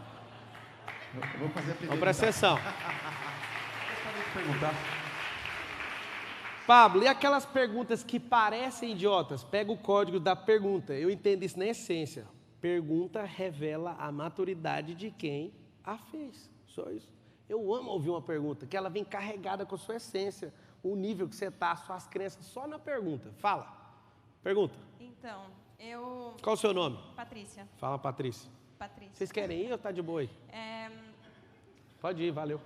Eu vou fazer a primeira. Então presta atenção. Perguntar. Pablo, e aquelas perguntas que parecem idiotas? Pega o código da pergunta. Eu entendo isso na essência. Pergunta revela a maturidade de quem a fez. Só isso. Eu amo ouvir uma pergunta, que ela vem carregada com a sua essência, o nível que você está, suas crenças, só na pergunta. Fala. Pergunta. Então, Qual o seu nome? Patrícia. Fala, Patrícia. Patrícia. Vocês querem ir ou tá de boa aí? Pode ir, valeu.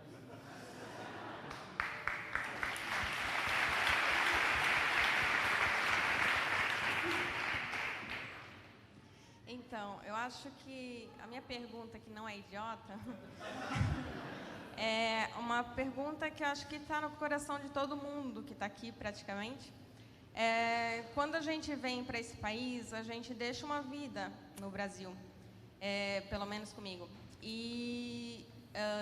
Então, eu acho que a minha pergunta, que não é idiota, É uma pergunta que eu acho que está no coração de todo mundo que está aqui, praticamente. Quando a gente vem para esse país, a gente deixa uma vida no Brasil, pelo menos comigo. E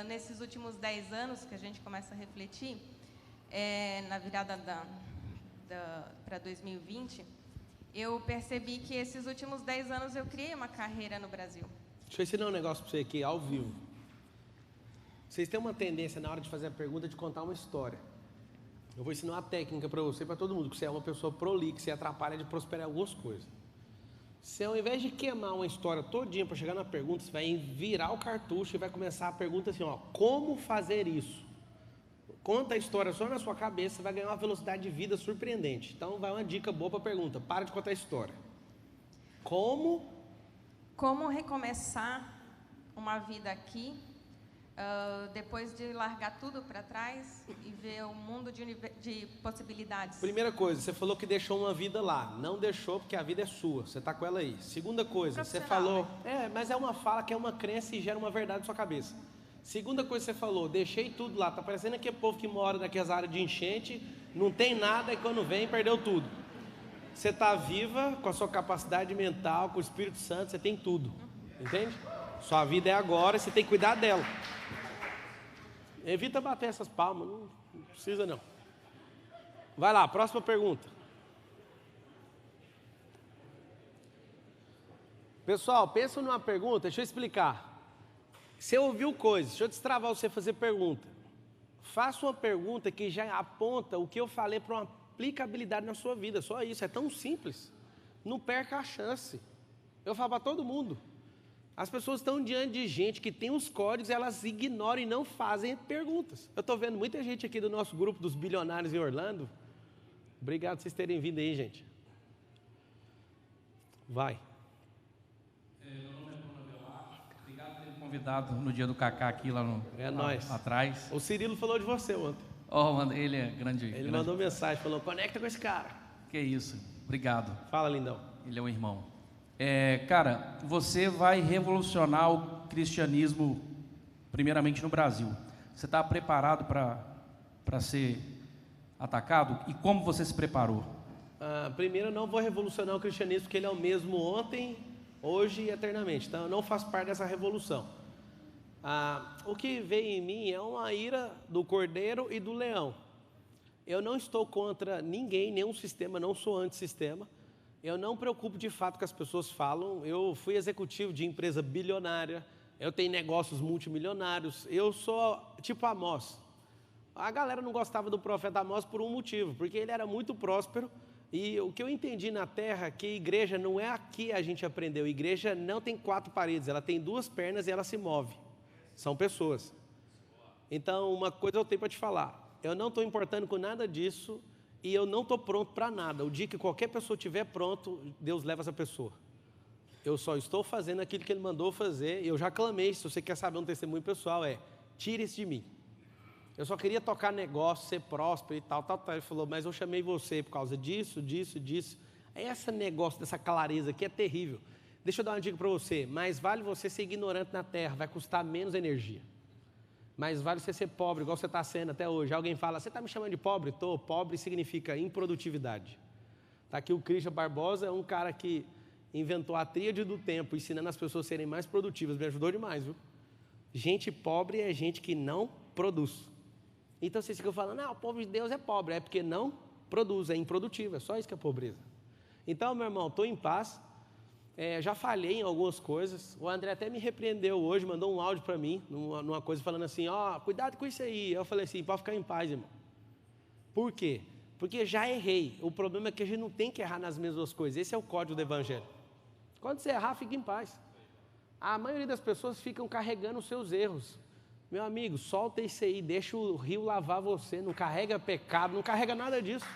nesses últimos 10 anos que a gente começa a refletir, na virada para 2020, eu percebi que esses últimos 10 anos eu criei uma carreira no Brasil. Deixa eu ensinar um negócio para você aqui, ao vivo. Vocês têm uma tendência, na hora de fazer a pergunta, de contar uma história. Eu vou ensinar uma técnica para você e para todo mundo, que você é uma pessoa prolixa, você atrapalha de prosperar algumas coisas. Você, ao invés de queimar uma história todinha para chegar na pergunta, você vai virar o cartucho e vai começar a pergunta assim, ó, como fazer isso? Conta a história só na sua cabeça, você vai ganhar uma velocidade de vida surpreendente. Então, vai uma dica boa para a pergunta, para de contar a história. Como recomeçar uma vida aqui, depois de largar tudo para trás e ver um mundo de possibilidades? Primeira coisa, você falou que deixou uma vida lá. Não deixou porque a vida é sua, você está com ela aí. Segunda coisa, você falou... mas é uma fala que é uma crença e gera uma verdade na sua cabeça. Segunda coisa que você falou, deixei tudo lá. Está parecendo aquele povo que mora naquelas áreas de enchente, não tem nada e quando vem perdeu tudo. Você está viva com a sua capacidade mental, com o Espírito Santo, você tem tudo. Entende? Sua vida é agora, você tem que cuidar dela. Evita bater essas palmas, não precisa não. Vai lá, próxima pergunta. Pessoal, pensa numa pergunta, deixa eu explicar. Você ouviu coisas, deixa eu destravar você fazer pergunta. Faça uma pergunta que já aponta o que eu falei para uma aplicabilidade na sua vida, só isso, é tão simples. Não perca a chance. Eu falo para todo mundo. As pessoas estão diante de gente que tem os códigos, elas ignoram e não fazem perguntas. Eu estou vendo muita gente aqui do nosso grupo dos bilionários em Orlando. Obrigado por vocês terem vindo aí, gente. Vai. Meu nome é Bruno Avelar. Obrigado por ter me convidado no dia do Cacá aqui lá nóis. Atrás. O Cirilo falou de você ontem. Ele é grande. Ele mandou mensagem, falou, conecta com esse cara. Que isso. Obrigado. Fala, lindão. Ele é um irmão. Cara, você vai revolucionar o cristianismo, primeiramente no Brasil. Você está preparado para ser atacado? E como você se preparou? Primeiro, eu não vou revolucionar o cristianismo, porque ele é o mesmo ontem, hoje e eternamente. Então, eu não faço parte dessa revolução. O que veio em mim é uma ira do cordeiro e do leão. Eu não estou contra ninguém, nenhum sistema, não sou antissistema. Eu não me preocupo de fato com as pessoas falam. Eu fui executivo de empresa bilionária, eu tenho negócios multimilionários, eu sou tipo Amós. A galera não gostava do profeta Amós por um motivo, porque ele era muito próspero. E o que eu entendi na terra é que a igreja não é aqui a gente aprendeu. A igreja não tem 4 paredes, ela tem 2 pernas e ela se move. São pessoas. Então, uma coisa eu tenho para te falar. Eu não estou importando com nada disso. E eu não estou pronto para nada. O dia que qualquer pessoa estiver pronto, Deus leva essa pessoa. Eu só estou fazendo aquilo que Ele mandou fazer. Eu já clamei, se você quer saber um testemunho pessoal, tire isso de mim. Eu só queria tocar negócio, ser próspero e tal. Ele falou, mas eu chamei você por causa disso. Esse negócio dessa clareza aqui é terrível. Deixa eu dar uma dica para você. Mais vale você ser ignorante na terra, vai custar menos energia. Mais vale você ser pobre, igual você está sendo até hoje. Alguém fala, você está me chamando de pobre? Estou. Pobre significa improdutividade. Está aqui o Christian Barbosa, é um cara que inventou a tríade do tempo, ensinando as pessoas a serem mais produtivas. Me ajudou demais, viu? Gente pobre é gente que não produz. Então vocês ficam falando, o povo de Deus é pobre. É porque não produz, é improdutivo, é só isso que é pobreza. Então, meu irmão, estou em paz. Já falhei em algumas coisas. O André até me repreendeu hoje, mandou um áudio para mim, numa coisa falando assim, cuidado com isso aí. Eu falei assim, pode ficar em paz, irmão. Por quê? Porque já errei. O problema é que a gente não tem que errar nas mesmas coisas. Esse é o código do Evangelho. Quando você errar, fica em paz. A maioria das pessoas ficam carregando os seus erros. Meu amigo, solta isso aí, deixa o rio lavar você, não carrega pecado, não carrega nada disso.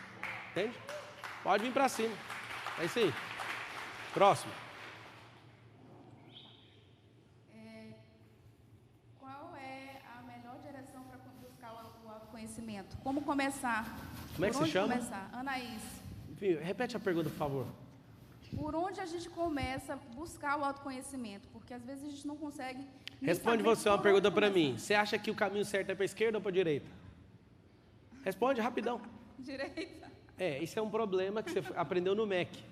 Entende? Pode vir para cima. É isso aí. Próximo. Conhecimento. Como começar? Como é que você chama? Começar? Anaís. Repete a pergunta, por favor. por onde a gente começa a buscar o autoconhecimento? Porque às vezes a gente não consegue... Responde você uma pergunta para mim. Você acha que o caminho certo é para a esquerda ou para a direita? Responde rapidão. Direita. Isso é um problema que você aprendeu no MEC.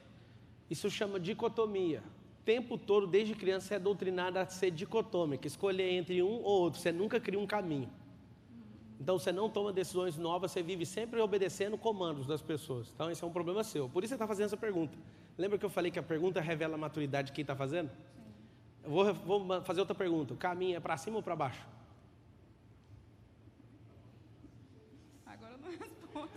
Isso chama dicotomia. O tempo todo, desde criança, você é doutrinado a ser dicotômico, escolher entre um ou outro. Você nunca cria um caminho. Então, você não toma decisões novas, você vive sempre obedecendo comandos das pessoas. Então, esse é um problema seu. Por isso você está fazendo essa pergunta. Lembra que eu falei que a pergunta revela a maturidade de quem está fazendo? Eu vou fazer outra pergunta. O caminho é para cima ou para baixo? Agora eu não respondo.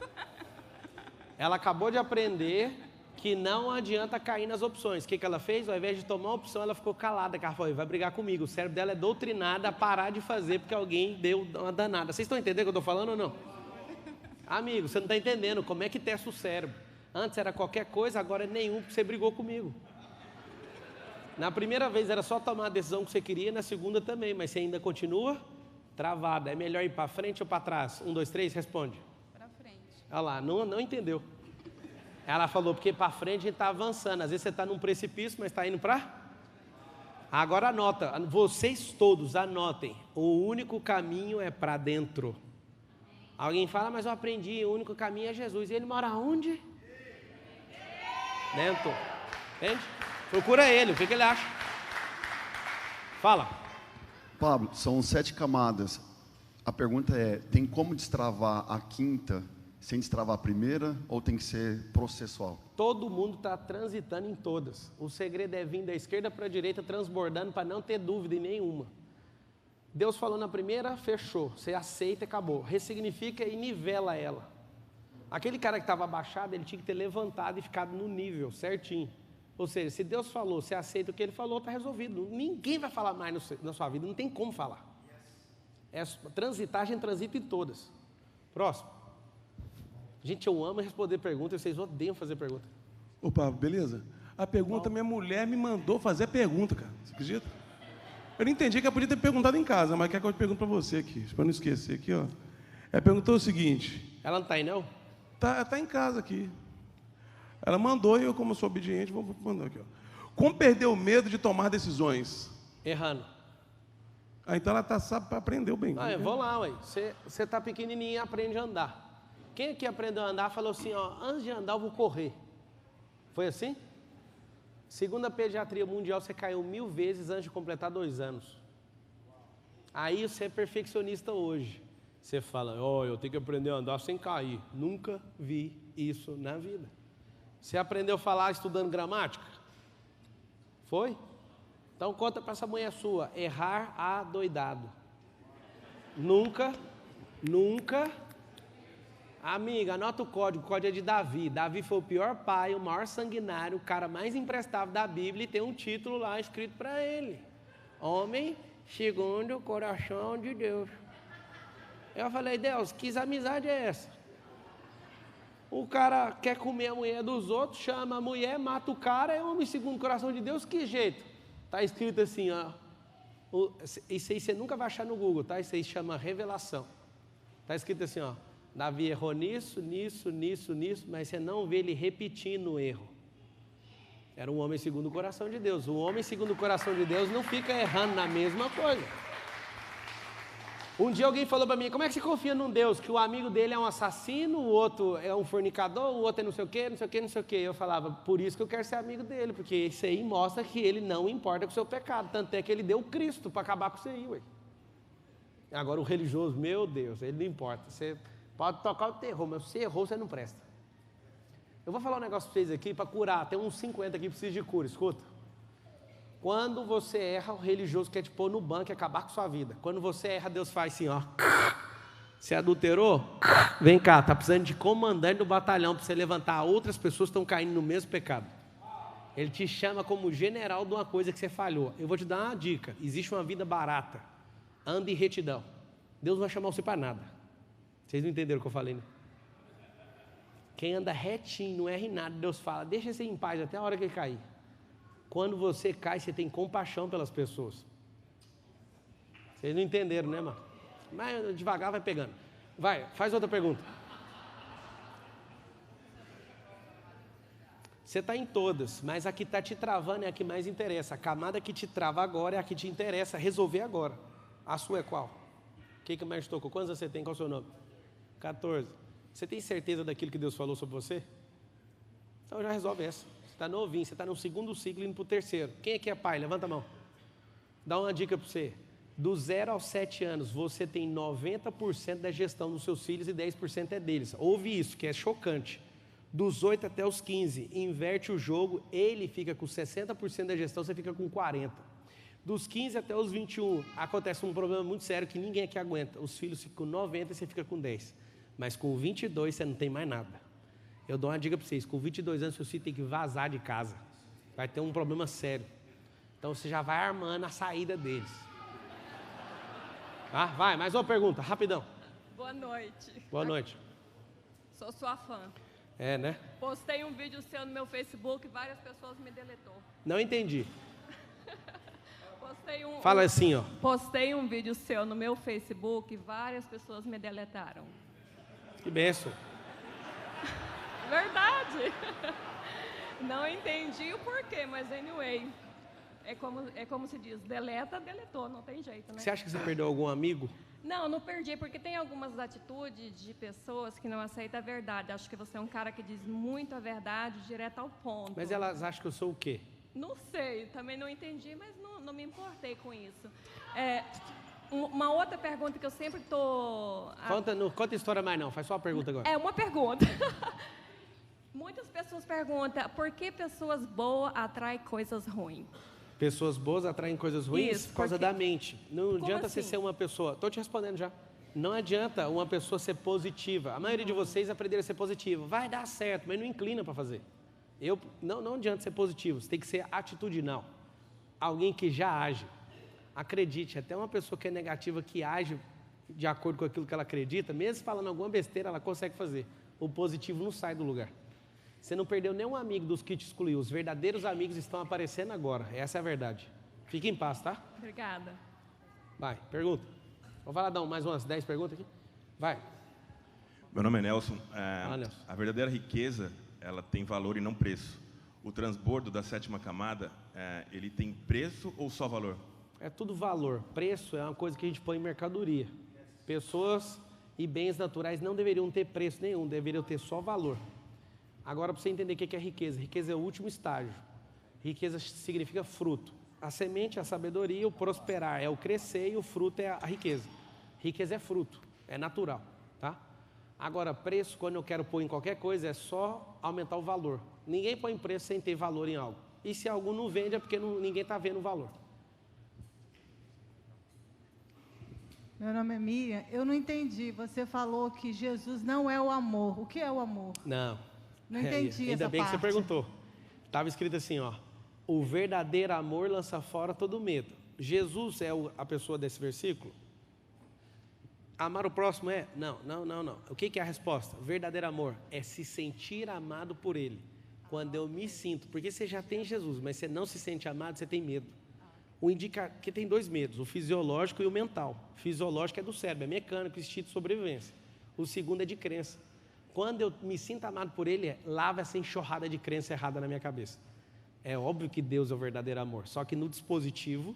Ela acabou de aprender que não adianta cair nas opções. O que ela fez? Ao invés de tomar uma opção, ela ficou calada. Ela falou, vai brigar comigo. O cérebro dela é doutrinado a parar de fazer porque alguém deu uma danada. Vocês estão entendendo o que eu estou falando ou não? Amigo, você não está entendendo como é que testa o cérebro. Antes era qualquer coisa, agora é nenhum, porque você brigou comigo. Na primeira vez era só tomar a decisão que você queria, na segunda também, mas você ainda continua travada. É melhor ir para frente ou para trás? 1, 2, 3, responde. Para frente. Olha lá, não entendeu. Ela falou, porque para frente a gente está avançando. Às vezes você está num precipício, mas está indo para... Agora anota, vocês todos anotem. O único caminho é para dentro. Alguém fala, mas eu aprendi, o único caminho é Jesus. E ele mora onde? Dentro. Entende? Procura ele, o que ele acha? Fala. Pablo, são 7 camadas. A pergunta é, tem como destravar a quinta sem destravar a primeira, ou tem que ser processual? Todo mundo está transitando em todas. O segredo é vir da esquerda para a direita, transbordando, para não ter dúvida em nenhuma. Deus falou na primeira, fechou. Você aceita e acabou. Ressignifica e nivela ela. Aquele cara que estava abaixado, ele tinha que ter levantado e ficado no nível, certinho. Ou seja, se Deus falou, você aceita o que Ele falou, está resolvido. Ninguém vai falar mais na sua vida, não tem como falar. Transitar, a gente transita em todas. Próximo. Gente, eu amo responder perguntas, vocês odeiam fazer pergunta. Ô, Pablo, beleza? A pergunta, minha mulher me mandou fazer a pergunta, cara. Você acredita? Eu não entendi que eu podia ter perguntado em casa, mas quer que eu pergunte para você aqui, para não esquecer aqui, ó. Ela perguntou o seguinte... Ela não está aí, não? Tá em casa aqui. Ela mandou e eu, como sou obediente, vou mandar aqui, ó. Como perder o medo de tomar decisões? Errando. Então ela sabe para aprender bem. Eu vou lá, ué. Você está pequenininho e aprende a andar. Quem aqui aprendeu a andar falou assim, ó, antes de andar eu vou correr. Foi assim? Segundo a pediatria mundial, você caiu 1000 vezes antes de completar 2 anos. Aí você é perfeccionista hoje. Você fala, eu tenho que aprender a andar sem cair. Nunca vi isso na vida. Você aprendeu a falar estudando gramática? Foi? Então conta para essa mulher sua, errar adoidado. Nunca. Amiga, anota o código é de Davi. Davi foi o pior pai, o maior sanguinário, o cara mais imprestável da Bíblia e tem um título lá escrito para ele. Homem segundo o coração de Deus. Eu falei, Deus, que amizade é essa? O cara quer comer a mulher dos outros, chama a mulher, mata o cara, é homem segundo o coração de Deus, que jeito? Está escrito assim, ó. Isso aí você nunca vai achar no Google, tá? Isso aí chama revelação. Está escrito assim, ó. Davi errou nisso, mas você não vê ele repetindo o erro. Era um homem segundo o coração de Deus. O homem segundo o coração de Deus não fica errando na mesma coisa. Um dia alguém falou para mim, como é que você confia num Deus que o amigo dele é um assassino, o outro é um fornicador, o outro é não sei o quê. Eu falava, por isso que eu quero ser amigo dele, porque isso aí mostra que ele não importa com o seu pecado. Tanto é que ele deu Cristo para acabar com isso aí, ué. Agora o religioso, meu Deus, ele não importa. Você pode tocar o terror, mas se você errou, você não presta. Eu vou falar um negócio para vocês aqui, para curar. Tem uns 50 aqui que precisam de cura, escuta. Quando você erra, o religioso quer te pôr no banco e acabar com sua vida. Quando você erra, Deus faz assim, ó. Você adulterou? Vem cá, tá precisando de comandante do batalhão para você levantar outras pessoas que estão caindo no mesmo pecado. Ele te chama como general de uma coisa que você falhou. Eu vou te dar uma dica. Existe uma vida barata. Ande em retidão. Deus não vai chamar você para nada. Vocês não entenderam o que eu falei, né? Quem anda retinho, não erra em nada, Deus fala, deixa você em paz até a hora que ele cair. Quando você cai, você tem compaixão pelas pessoas. Vocês não entenderam, né, mano? Mas devagar vai pegando. Vai, faz outra pergunta. Você está em todas, mas a que está te travando é a que mais interessa. A camada que te trava agora é a que te interessa resolver agora. A sua é qual? O que mais tocou? Quantos você tem? Qual é o seu nome? 14. Você tem certeza daquilo que Deus falou sobre você? Então já resolve essa. Você está novinho, você está no segundo ciclo indo para o terceiro. Quem aqui é pai? Levanta a mão. Dá uma dica para você. Do 0 aos 7 anos, você tem 90% da gestão dos seus filhos e 10% é deles. Ouve isso, que é chocante. Dos 8 até os 15, inverte o jogo, ele fica com 60% da gestão, você fica com 40%. Dos 15 até os 21, acontece um problema muito sério que ninguém aqui aguenta. Os filhos ficam com 90% e você fica com 10%. Mas com 22 você não tem mais nada. Eu dou uma dica para vocês, com 22 anos seu filho tem que vazar de casa. Vai ter um problema sério. Então você já vai armando a saída deles. Ah, vai, mais uma pergunta, rapidão. Boa noite. Boa noite. Sou sua fã. É, né? Postei um vídeo seu no meu Facebook e várias pessoas me deletou. Não entendi. Postei Fala assim, ó. Postei um vídeo seu no meu Facebook e várias pessoas me deletaram. Que benção. Verdade. Não entendi o porquê, mas anyway. É como se diz, deletou, não tem jeito, né? Você acha que você perdeu algum amigo? Não perdi, porque tem algumas atitudes de pessoas que não aceitam a verdade. Acho que você é um cara que diz muito a verdade, direto ao ponto. Mas elas acham que eu sou o quê? Não sei, também não entendi, mas não me importei com isso. Uma outra pergunta que eu sempre estou... Não conta história mais não, faz só uma pergunta agora. É uma pergunta. Muitas pessoas perguntam, por que pessoas boas atraem coisas ruins? Pessoas boas atraem coisas ruins Isso, por causa da mente. Não adianta assim? você ser uma pessoa... Estou te respondendo já. Não adianta uma pessoa ser positiva. A maioria de vocês aprenderam a ser positivo. Vai dar certo, mas não inclina para fazer. Não adianta ser positivo, você tem que ser atitudinal. Alguém que já age. Acredite, até uma pessoa que é negativa, que age de acordo com aquilo que ela acredita, mesmo falando alguma besteira, ela consegue fazer. O positivo não sai do lugar. Você não perdeu nenhum amigo dos que te excluiu. Os verdadeiros amigos estão aparecendo agora. Essa é a verdade. Fique em paz, tá? Obrigada. Vai, pergunta. Vou falar, dar mais umas 10 perguntas aqui. Vai. Meu nome é Nelson. Nelson. A verdadeira riqueza, ela tem valor e não preço. O transbordo da 7ª camada, ele tem preço ou só valor? É tudo valor. Preço é uma coisa que a gente põe em mercadoria. Pessoas e bens naturais não deveriam ter preço nenhum, deveriam ter só valor. Agora, para você entender o que é riqueza. Riqueza é o último estágio. Riqueza significa fruto. A semente é a sabedoria, o prosperar é o crescer e o fruto é a riqueza. Riqueza é fruto, é natural, tá? Agora, preço, quando eu quero pôr em qualquer coisa, é só aumentar o valor. Ninguém põe preço sem ter valor em algo. E se algo não vende, é porque ninguém está vendo o valor. Meu nome é Miriam. Eu não entendi. Você falou que Jesus não é o amor. O que é o amor? Não. Não entendi Ainda essa bem parte. que você perguntou. Estava escrito assim, ó. O verdadeiro amor lança fora todo medo. Jesus é a pessoa desse versículo? Amar o próximo é? Não. O que é a resposta? Verdadeiro amor é se sentir amado por Ele. Quando eu me sinto, porque você já tem Jesus, mas você não se sente amado, você tem medo. Que tem dois medos, o fisiológico e o mental. O fisiológico é do cérebro, é mecânico, instinto de sobrevivência. O segundo é de crença. Quando eu me sinto amado por Ele, lava essa enxurrada de crença errada na minha cabeça. É óbvio que Deus é o verdadeiro amor, só que no dispositivo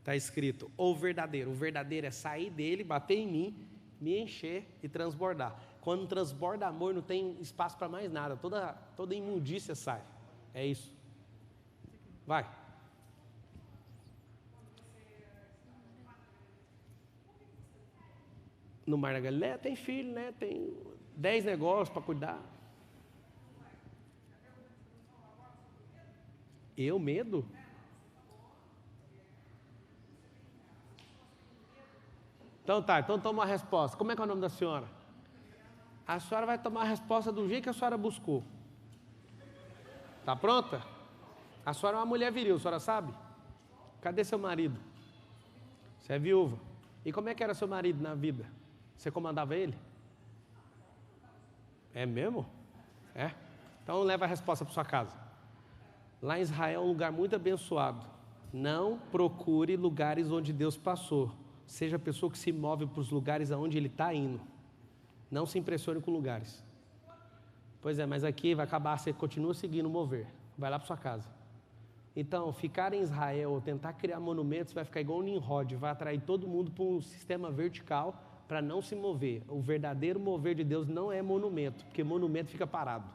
está escrito o verdadeiro. O verdadeiro é sair dele, bater em mim, me encher e transbordar. Quando transborda amor, não tem espaço para mais nada. Toda imundícia sai. É isso. Vai. No Mar da Galileia tem filho, né? Tem 10 negócios para cuidar. Eu, medo? Então toma uma resposta. Como é que é o nome da senhora? A senhora vai tomar a resposta do jeito que a senhora buscou. Tá pronta? A senhora é uma mulher viril, a senhora sabe? Cadê seu marido? Você é viúva. E como é que era seu marido na vida? Você comandava ele? É mesmo? É? Então leva a resposta para sua casa. Lá em Israel é um lugar muito abençoado. Não procure lugares onde Deus passou. Seja a pessoa que se move para os lugares aonde Ele está indo. Não se impressione com lugares. Pois é, mas aqui vai acabar, você continua seguindo o mover. Vai lá para sua casa. Então, ficar em Israel ou tentar criar monumentos vai ficar igual o Nimrod, vai atrair todo mundo para um sistema vertical para não se mover. O verdadeiro mover de Deus não é monumento, porque monumento fica parado.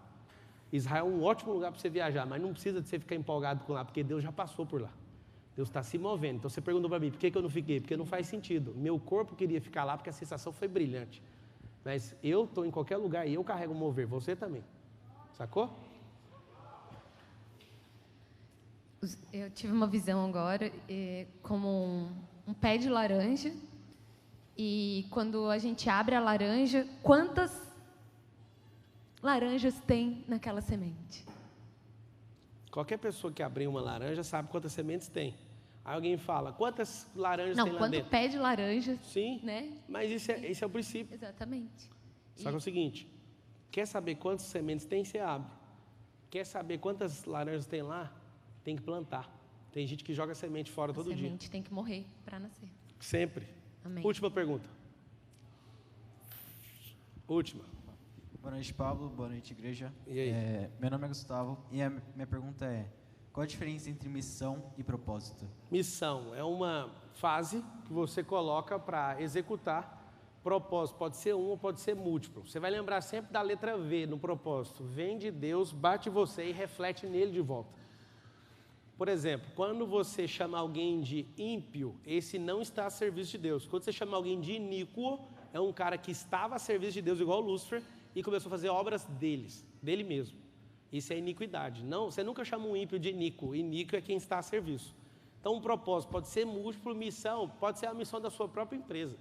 Israel é um ótimo lugar para você viajar, mas não precisa de você ficar empolgado com lá, porque Deus já passou por lá. Deus está se movendo. Então você perguntou para mim, por que eu não fiquei? Porque não faz sentido. Meu corpo queria ficar lá porque a sensação foi brilhante. Mas eu estou em qualquer lugar e eu carrego o mover, você também. Sacou? Eu tive uma visão agora como um pé de laranja. E quando a gente abre a laranja, quantas laranjas tem naquela semente? Qualquer pessoa que abrir uma laranja sabe quantas sementes tem. Aí alguém fala, quantas laranjas tem lá quanto dentro? Pé de laranja. Sim, né? Mas esse é o princípio. Exatamente. Só que é o seguinte, quer saber quantas sementes tem, você abre. Quer saber quantas laranjas tem lá, tem que plantar. Tem gente que joga semente fora todo dia. A semente tem que morrer para nascer. Sempre. Amém. Última pergunta. Última. Boa noite, Pablo. Boa noite, igreja. E aí? Meu nome é Gustavo e a minha pergunta é: qual a diferença entre missão e propósito? Missão é uma fase que você coloca para executar. Propósito pode ser um ou pode ser múltiplo. Você vai lembrar sempre da letra V no propósito. Vem de Deus, bate você e reflete nele de volta. Por exemplo, quando você chama alguém de ímpio, esse não está a serviço de Deus. Quando você chama alguém de iníquo, é um cara que estava a serviço de Deus, igual Lúcifer, e começou a fazer obras dele mesmo. Isso é iniquidade. Não, você nunca chama um ímpio de iníquo. Iníquo é quem está a serviço. Então, um propósito pode ser múltiplo, missão pode ser a missão da sua própria empresa.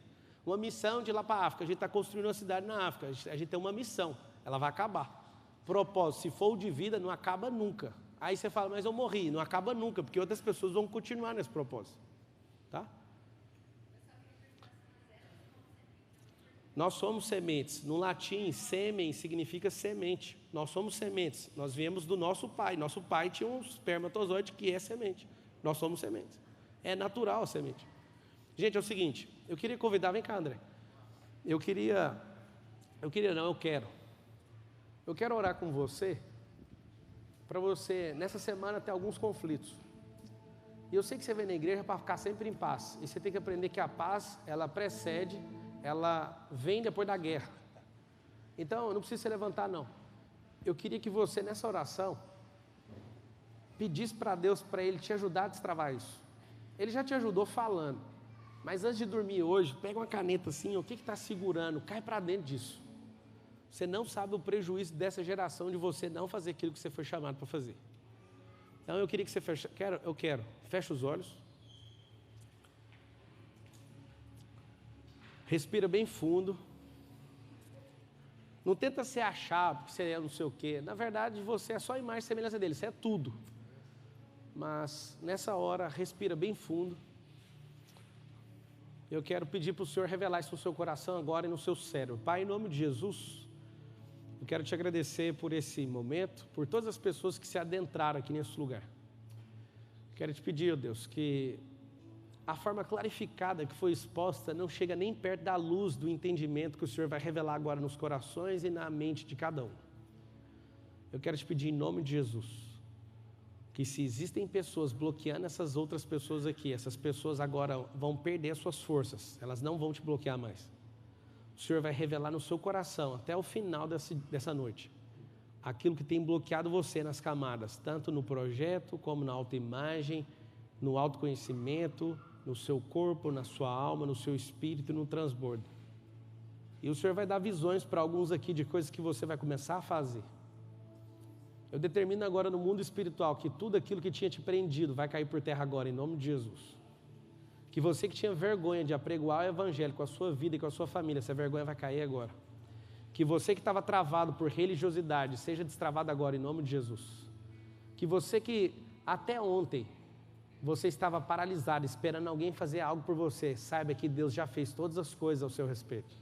Uma missão de ir lá para a África. A gente está construindo uma cidade na África. A gente tem uma missão. Ela vai acabar. Propósito, se for o de vida, não acaba nunca. Aí você fala, mas eu morri. Não acaba nunca, porque outras pessoas vão continuar nesse propósito. Tá? Nós somos sementes. No latim, sêmen significa semente. Nós somos sementes. Nós viemos do nosso pai. Nosso pai tinha um espermatozoide que é semente. Nós somos sementes. É natural a semente. Gente, é o seguinte. Eu queria convidar, vem cá, André. Eu quero orar com você, para você, nessa semana, ter alguns conflitos. E eu sei que você vem na igreja para ficar sempre em paz. E você tem que aprender que a paz, ela precede, ela vem depois da guerra. Então, não precisa se levantar, não. Eu queria que você, nessa oração, pedisse para Deus, para Ele te ajudar a destravar isso. Ele já te ajudou falando. Mas antes de dormir hoje, pega uma caneta assim, o que está segurando? Cai para dentro disso. Você não sabe o prejuízo dessa geração de você não fazer aquilo que você foi chamado para fazer. Então eu queria que você feche os olhos. Respira bem fundo. Não tenta se achar, porque você é não sei o quê. Na verdade, você é só a imagem e semelhança dele, você é tudo. Mas nessa hora, respira bem fundo. Eu quero pedir para o Senhor revelar isso no seu coração agora e no seu cérebro. Pai, em nome de Jesus, eu quero te agradecer por esse momento, por todas as pessoas que se adentraram aqui nesse lugar. Quero te pedir, ó Deus, que a forma clarificada que foi exposta não chega nem perto da luz do entendimento que o Senhor vai revelar agora nos corações e na mente de cada um. Eu quero te pedir em nome de Jesus, que se existem pessoas bloqueando essas outras pessoas aqui, essas pessoas agora vão perder as suas forças, elas não vão te bloquear mais. O Senhor vai revelar no seu coração, até o final dessa noite, aquilo que tem bloqueado você nas camadas, tanto no projeto, como na autoimagem, no autoconhecimento, no seu corpo, na sua alma, no seu espírito e no transbordo. E o Senhor vai dar visões para alguns aqui de coisas que você vai começar a fazer. Eu determino agora no mundo espiritual que tudo aquilo que tinha te prendido vai cair por terra agora, em nome de Jesus. Que você que tinha vergonha de apregoar o evangelho com a sua vida e com a sua família, essa vergonha vai cair agora. Que você que estava travado por religiosidade, seja destravado agora, em nome de Jesus. Que você que até ontem, você estava paralisado, esperando alguém fazer algo por você, saiba que Deus já fez todas as coisas ao seu respeito.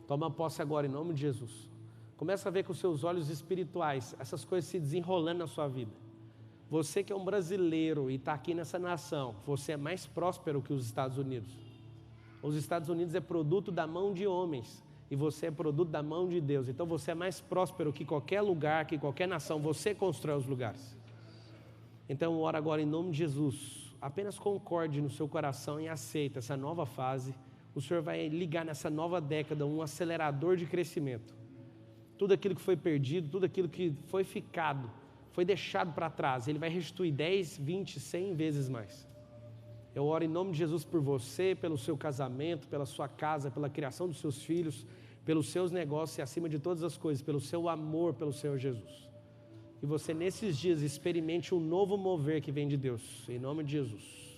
Toma posse agora, em nome de Jesus. Começa a ver com os seus olhos espirituais essas coisas se desenrolando na sua vida. Você que é um brasileiro e está aqui nessa nação, você é mais próspero que os Estados Unidos. Os Estados Unidos é produto da mão de homens. e você é produto da mão de Deus. Então você é mais próspero que qualquer lugar, que qualquer nação. Você constrói os lugares. Então eu oro agora em nome de Jesus. Apenas concorde no seu coração e aceita essa nova fase. O Senhor vai ligar nessa nova década um acelerador de crescimento. Tudo aquilo que foi perdido, tudo aquilo que foi ficado, foi deixado para trás, Ele vai restituir 10, 20, 100 vezes mais. Eu oro em nome de Jesus por você, pelo seu casamento, pela sua casa, pela criação dos seus filhos, pelos seus negócios e acima de todas as coisas, pelo seu amor pelo Senhor Jesus. E você nesses dias experimente um novo mover que vem de Deus, em nome de Jesus.